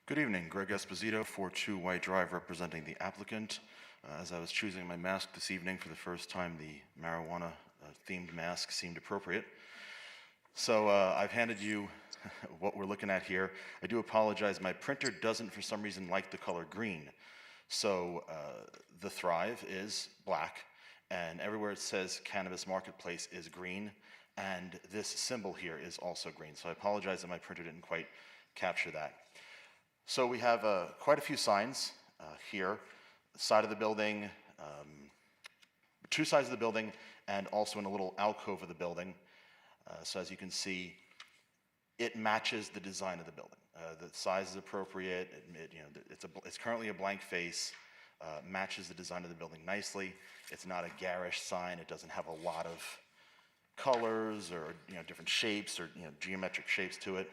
Good evening, Greg Esposito, 42 White Drive, representing the applicant. As I was choosing my mask this evening for the first time, the marijuana themed mask seemed appropriate. So I've handed you what we're looking at here. I do apologize, my printer doesn't for some reason like the color green. So the Thrive is black, and everywhere it says Cannabis Marketplace is green, and this symbol here is also green. So I apologize that my printer didn't quite capture that. So we have quite a few signs here, side of the building, 2 sides of the building, and also in a little alcove of the building. So as you can see, it matches the design of the building. The size is appropriate. It's currently a blank face. Matches the design of the building nicely. It's not a garish sign. It doesn't have a lot of colors or different shapes or geometric shapes to it.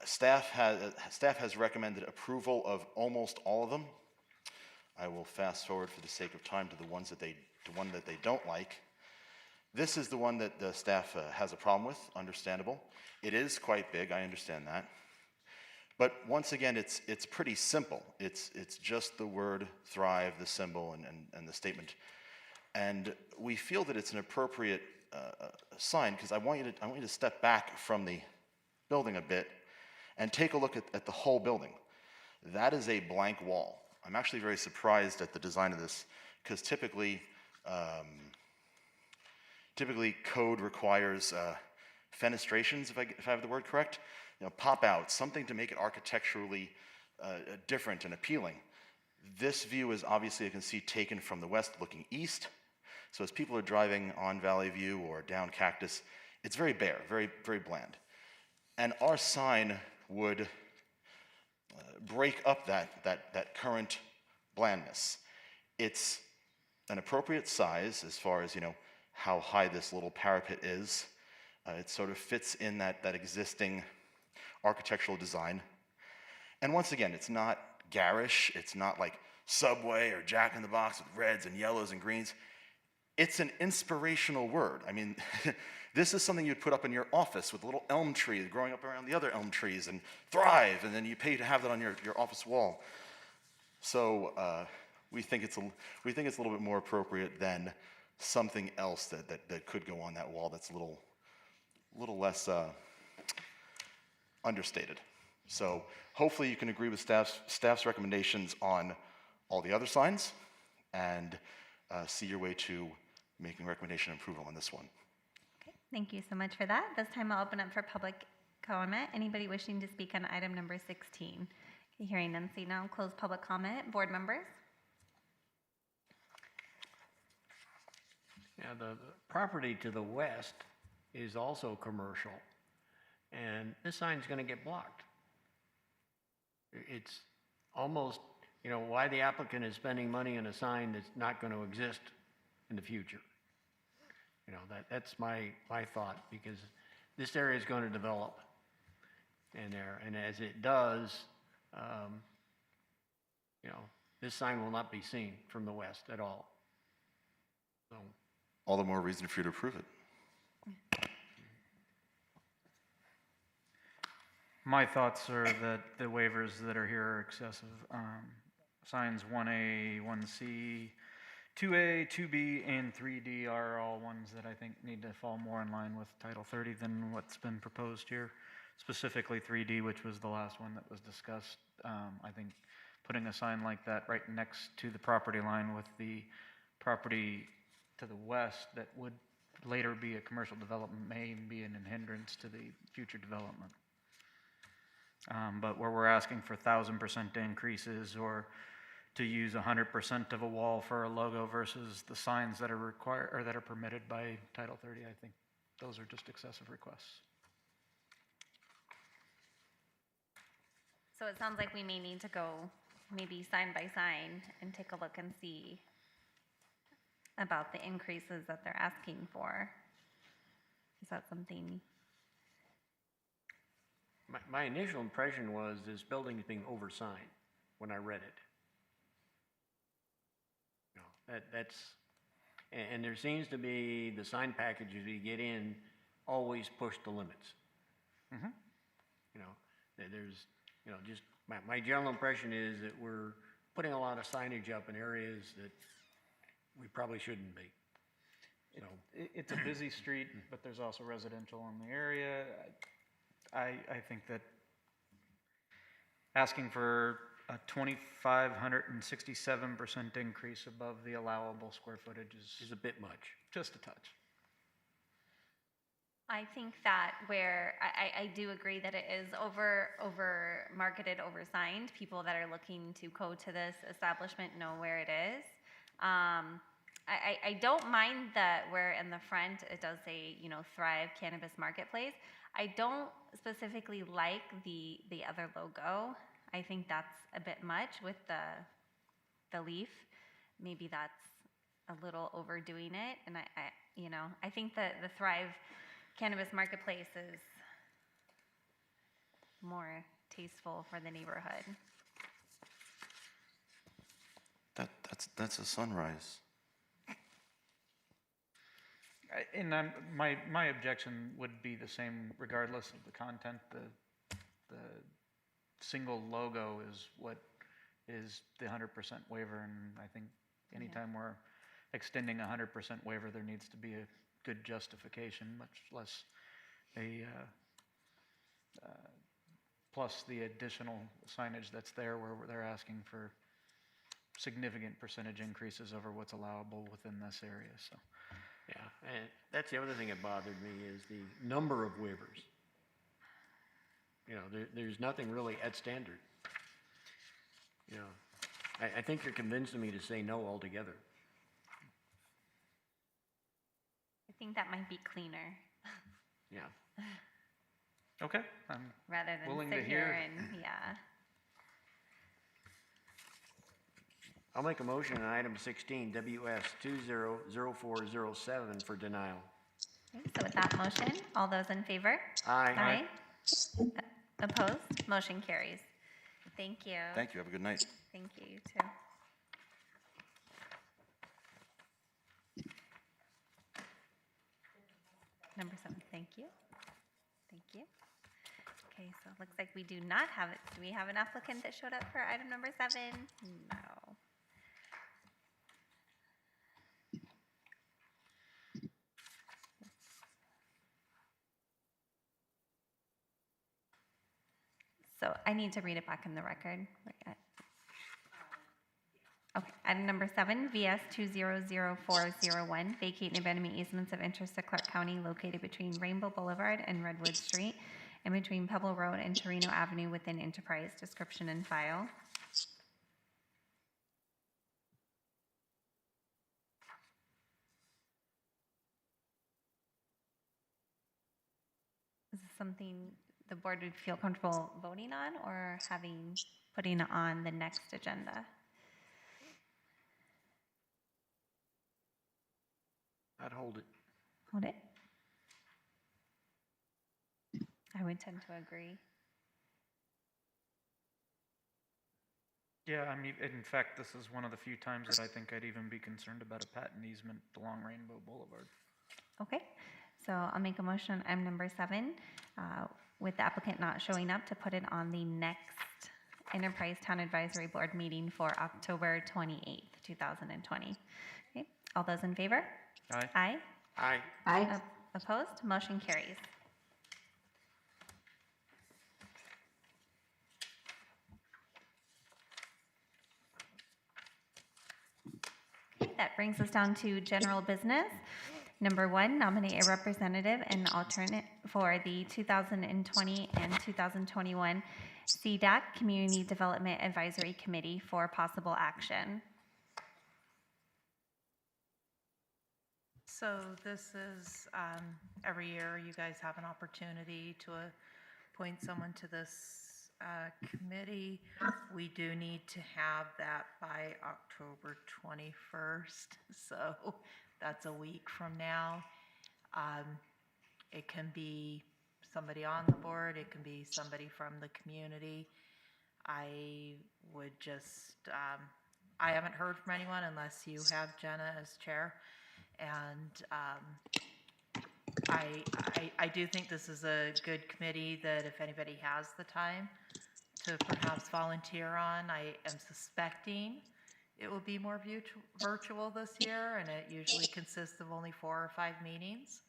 Staff has recommended approval of almost all of them. I will fast forward for the sake of time to the one that they don't like. This is the one that the staff has a problem with, understandable. It is quite big, I understand that. But once again, it's pretty simple. It's just the word Thrive, the symbol, and the statement. And we feel that it's an appropriate sign, because I want you to step back from the building a bit and take a look at the whole building. That is a blank wall. I'm actually very surprised at the design of this, because typically code requires fenestrations, if I have the word correct, pop out, something to make it architecturally different and appealing. This view is obviously, you can see, taken from the west looking east. So as people are driving on Valley View or down Cactus, it's very bare, very, very bland. And our sign would break up that current blandness. It's an appropriate size as far as, how high this little parapet is. It sort of fits in that existing architectural design. And once again, it's not garish. It's not like Subway or Jack in the Box with reds and yellows and greens. It's an inspirational word. I mean, this is something you'd put up in your office with a little elm tree growing up around the other elm trees, and Thrive, and then you pay to have that on your office wall. So we think it's a little bit more appropriate than something else that could go on that wall that's a little less understated. So hopefully you can agree with staff's recommendations on all the other signs and see your way to making recommendation and approval on this one. Okay, thank you so much for that. This time I'll open up for public comment. Anybody wishing to speak on item number 16? Okay, hearing none, see now, close public comment. Board members? Yeah, the property to the west is also commercial, and this sign's going to get blocked. It's almost, why the applicant is spending money on a sign that's not going to exist in the future. That's my thought, because this area is going to develop in there, and as it does, this sign will not be seen from the west at all. So, All the more reason for you to approve it. My thoughts are that the waivers that are here are excessive. Signs 1A, 1C, 2A, 2B, and 3D are all ones that I think need to fall more in line with Title 30 than what's been proposed here. Specifically 3D, which was the last one that was discussed. I think putting a sign like that right next to the property line with the property to the west that would later be a commercial development may be an hindrance to the future development. But where we're asking for 1,000% increases or to use 100% of a wall for a logo versus the signs that are required or that are permitted by Title 30, I think those are just excessive requests. So it sounds like we may need to go maybe sign by sign and take a look and see about the increases that they're asking for. Is that something? my initial impression was this building is being oversigned when I read it. You know, and there seems to be the sign packages you get in always push the limits. Mm-hmm. You know, there's, you know, just my general impression is that we're putting a lot of signage up in areas that we probably shouldn't be. You know, It's a busy street, but there's also residential in the area. I think that asking for a 2,567% increase above the allowable square footage is a bit much. Just a touch. I think that where I do agree that it is over marketed, oversigned. People that are looking to go to this establishment know where it is. I don't mind that where in the front it does say, you know, Thrive Cannabis Marketplace. I don't specifically like the other logo. I think that's a bit much with the leaf. Maybe that's a little overdoing it. And I you know, I think that the Thrive Cannabis Marketplace is more tasteful for the neighborhood. That's a sunrise. And my objection would be the same regardless of the content. The single logo is what is the 100% waiver, and I think anytime we're extending 100% waiver, there needs to be a good justification, much less plus the additional signage that's there where they're asking for significant percentage increases over what's allowable within this area. So. Yeah, and that's the other thing that bothered me is the number of waivers. You know, there's nothing really at standard. You know, I think you're convincing me to say no altogether. I think that might be cleaner. Yeah. Okay, I'm rather than willing sit to here hear. and I'll make a motion on item 16, WS 200407 for denial. Okay, so with that motion, all those in favor? Aye. Opposed? Motion carries. Thank you. Thank you. Have a good night. Thank you, you too. Number 7, thank you. Thank you. Okay, so it looks like we do not have it. Do we have an applicant that showed up for item number 7? No. So I need to read it back in the record. Okay, item number 7, VS 200401, vacate and abandonment easements of interest to Clark County located between Rainbow Boulevard and Redwood Street and between Pebble Road and Torino Avenue within Enterprise. Description and file. Is this something the board would feel comfortable voting on or putting it on the next agenda? I'd hold it. Hold it. I would tend to agree. Yeah, I mean, in fact, this is one of the few times that I think I'd even be concerned about a patent easement along Rainbow Boulevard. Okay, so I'll make a motion, item number 7, with the applicant not showing up, to put it on the next Enterprise Town Advisory Board meeting for October 28th, 2020. Okay, all those in favor? Aye. Aye. Aye. Aye. Opposed? Motion carries. Okay, that brings us down to general business. Number 1, nominate a representative and alternate for the 2020 and 2021 CDAC Community Development Advisory Committee for possible action. So this is, every year you guys have an opportunity to appoint someone to this committee. We do need to have that by October 21st, so that's a week from now. It can be somebody on the board, it can be somebody from the community. I would just, I haven't heard from anyone unless you have Jenna as chair. And I do think this is a good committee that if anybody has the time to perhaps volunteer on, I am suspecting it will be more virtual this year, and it usually consists of only 4 or 5 meetings.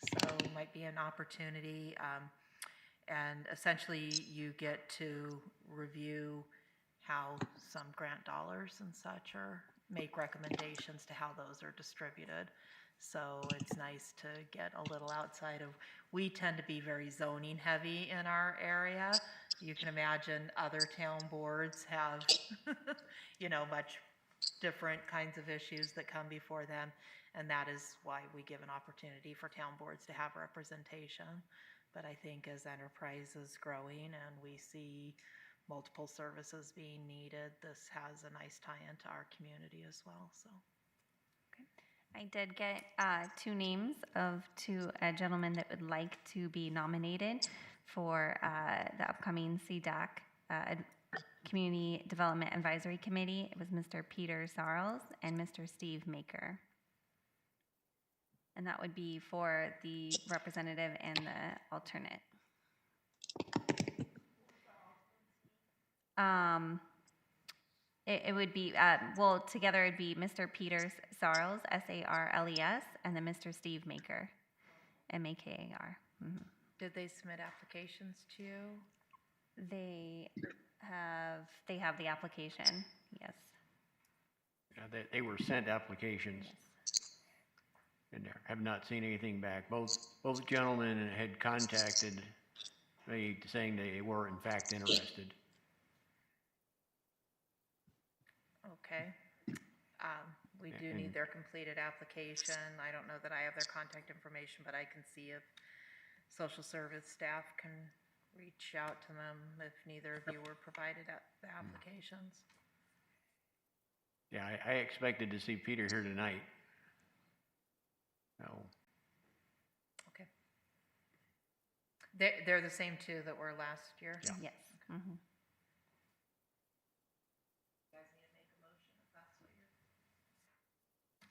So it might be an opportunity. And essentially you get to review how some grant dollars and such are, make recommendations to how those are distributed. So it's nice to get a little outside of, we tend to be very zoning heavy in our area. You can imagine other town boards have, you know, much different kinds of issues that come before them. And that is why we give an opportunity for town boards to have representation. But I think as enterprise is growing and we see multiple services being needed, this has a nice tie into our community as well, so. I did get 2 names of 2 gentlemen that would like to be nominated for the upcoming CDAC Community Development Advisory Committee. It was Mr. Peter Sarles and Mr. Steve Maker. And that would be for the representative and the alternate. It would be, well, together it'd be Mr. Peter Sarles, S-A-R-L-E-S, and then Mr. Steve Maker, M-A-K-A-R. Mm-hmm. Did they submit applications to you? They have the application, yes. They were sent applications. And have not seen anything back. Both gentlemen had contacted me saying they were in fact interested. Okay. We do need their completed application. I don't know that I have their contact information, but I can see if social service staff can reach out to them if neither of you were provided the applications. Yeah, I expected to see Peter here tonight. No. Okay. They're the same 2 that were last year? Yeah. Yes. Mm-hmm.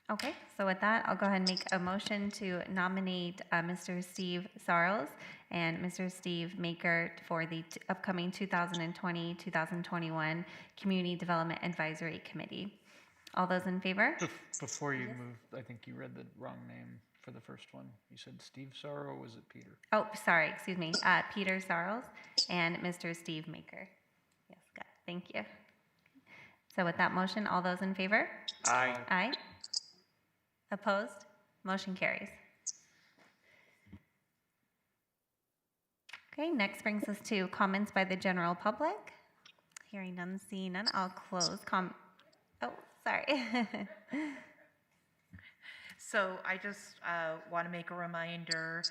Okay, so with that, I'll go ahead and make a motion to nominate Mr. Steve Sarles and Mr. Steve Maker for the upcoming 2020-2021 Community Development Advisory Committee. All those in favor? Before you move, I think you read the wrong name for the first one. You said Steve Sorrow, or was it Peter? Oh, sorry, excuse me. Peter Sarles and Mr. Steve Maker. Yes, got it. Thank you. So with that motion, all those in favor? Aye. Aye. Opposed? Motion carries. Okay, next brings us to comments by the general public. Hearing none, seeing none, I'll close oh, sorry. So I just want to make a reminder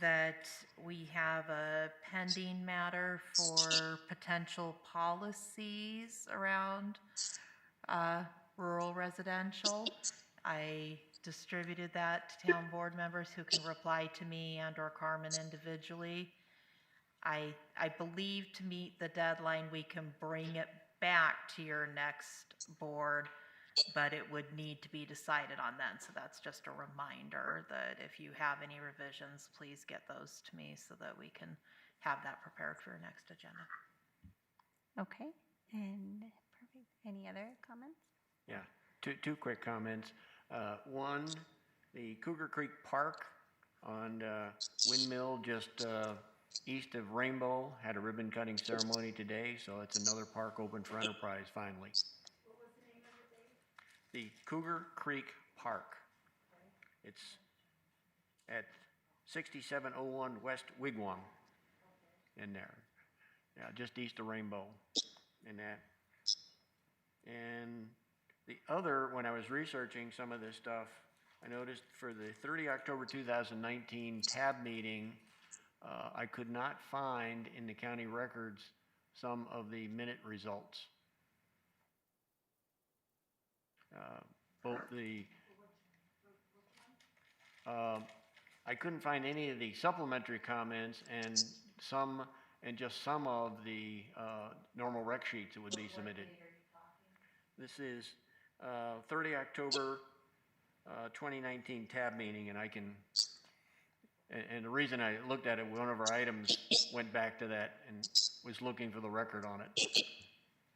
that we have a pending matter for potential policies around rural residential. I distributed that to town board members who can reply to me and or Carmen individually. I believe to meet the deadline, we can bring it back to your next board, but it would need to be decided on then. So that's just a reminder that if you have any revisions, please get those to me so that we can have that prepared for your next agenda. Okay, and perfect. Any other comments? Yeah, two quick comments. One, the Cougar Creek Park on Windmill, just east of Rainbow, had a ribbon cutting ceremony today, so it's another park open for enterprise finally. What was the name of it, Dave? The Cougar Creek Park. It's at 6701 West Wigwam in there. Yeah, just east of Rainbow in that. And the other, when I was researching some of this stuff, I noticed for the 30 October 2019 TAB meeting, I could not find in the county records some of the minute results. I couldn't find any of the supplementary comments and just some of the normal rec sheets that would be submitted. This is 30 October 2019 TAB meeting, and and the reason I looked at it, one of our items went back to that and was looking for the record on it.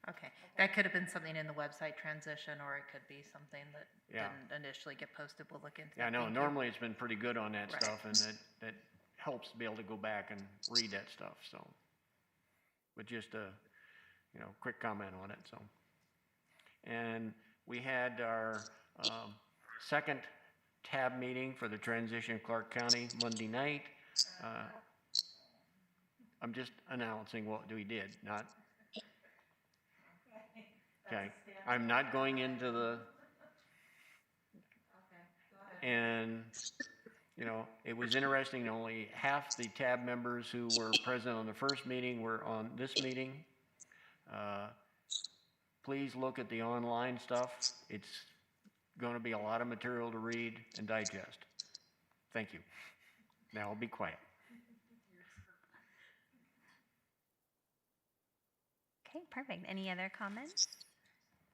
Okay, that could have been something in the website transition, or it could be something that Yeah. didn't initially get posted. We'll look into that. Yeah, I know, Thank you. normally it's been pretty good on that Right. stuff, and that helps to be able to go back and read that stuff, so. But just a, quick comment on it, so. And we had our second TAB meeting for the transition of Clark County Monday night. I'm just announcing what we did, not. Okay, I'm not going into the. And, it was interesting, only half the TAB members who were present on the first meeting were on this meeting. Please look at the online stuff. It's going to be a lot of material to read and digest. Thank you. Now I'll be quiet. Okay, perfect. Any other comments?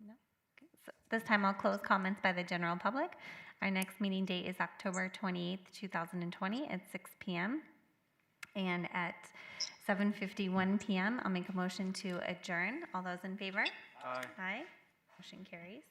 No? Okay, so this time I'll close comments by the general public. Our next meeting date is October 28th, 2020 at 6 p.m. And at 7:51 p.m., I'll make a motion to adjourn. All those in favor? Aye. Aye. Motion carries.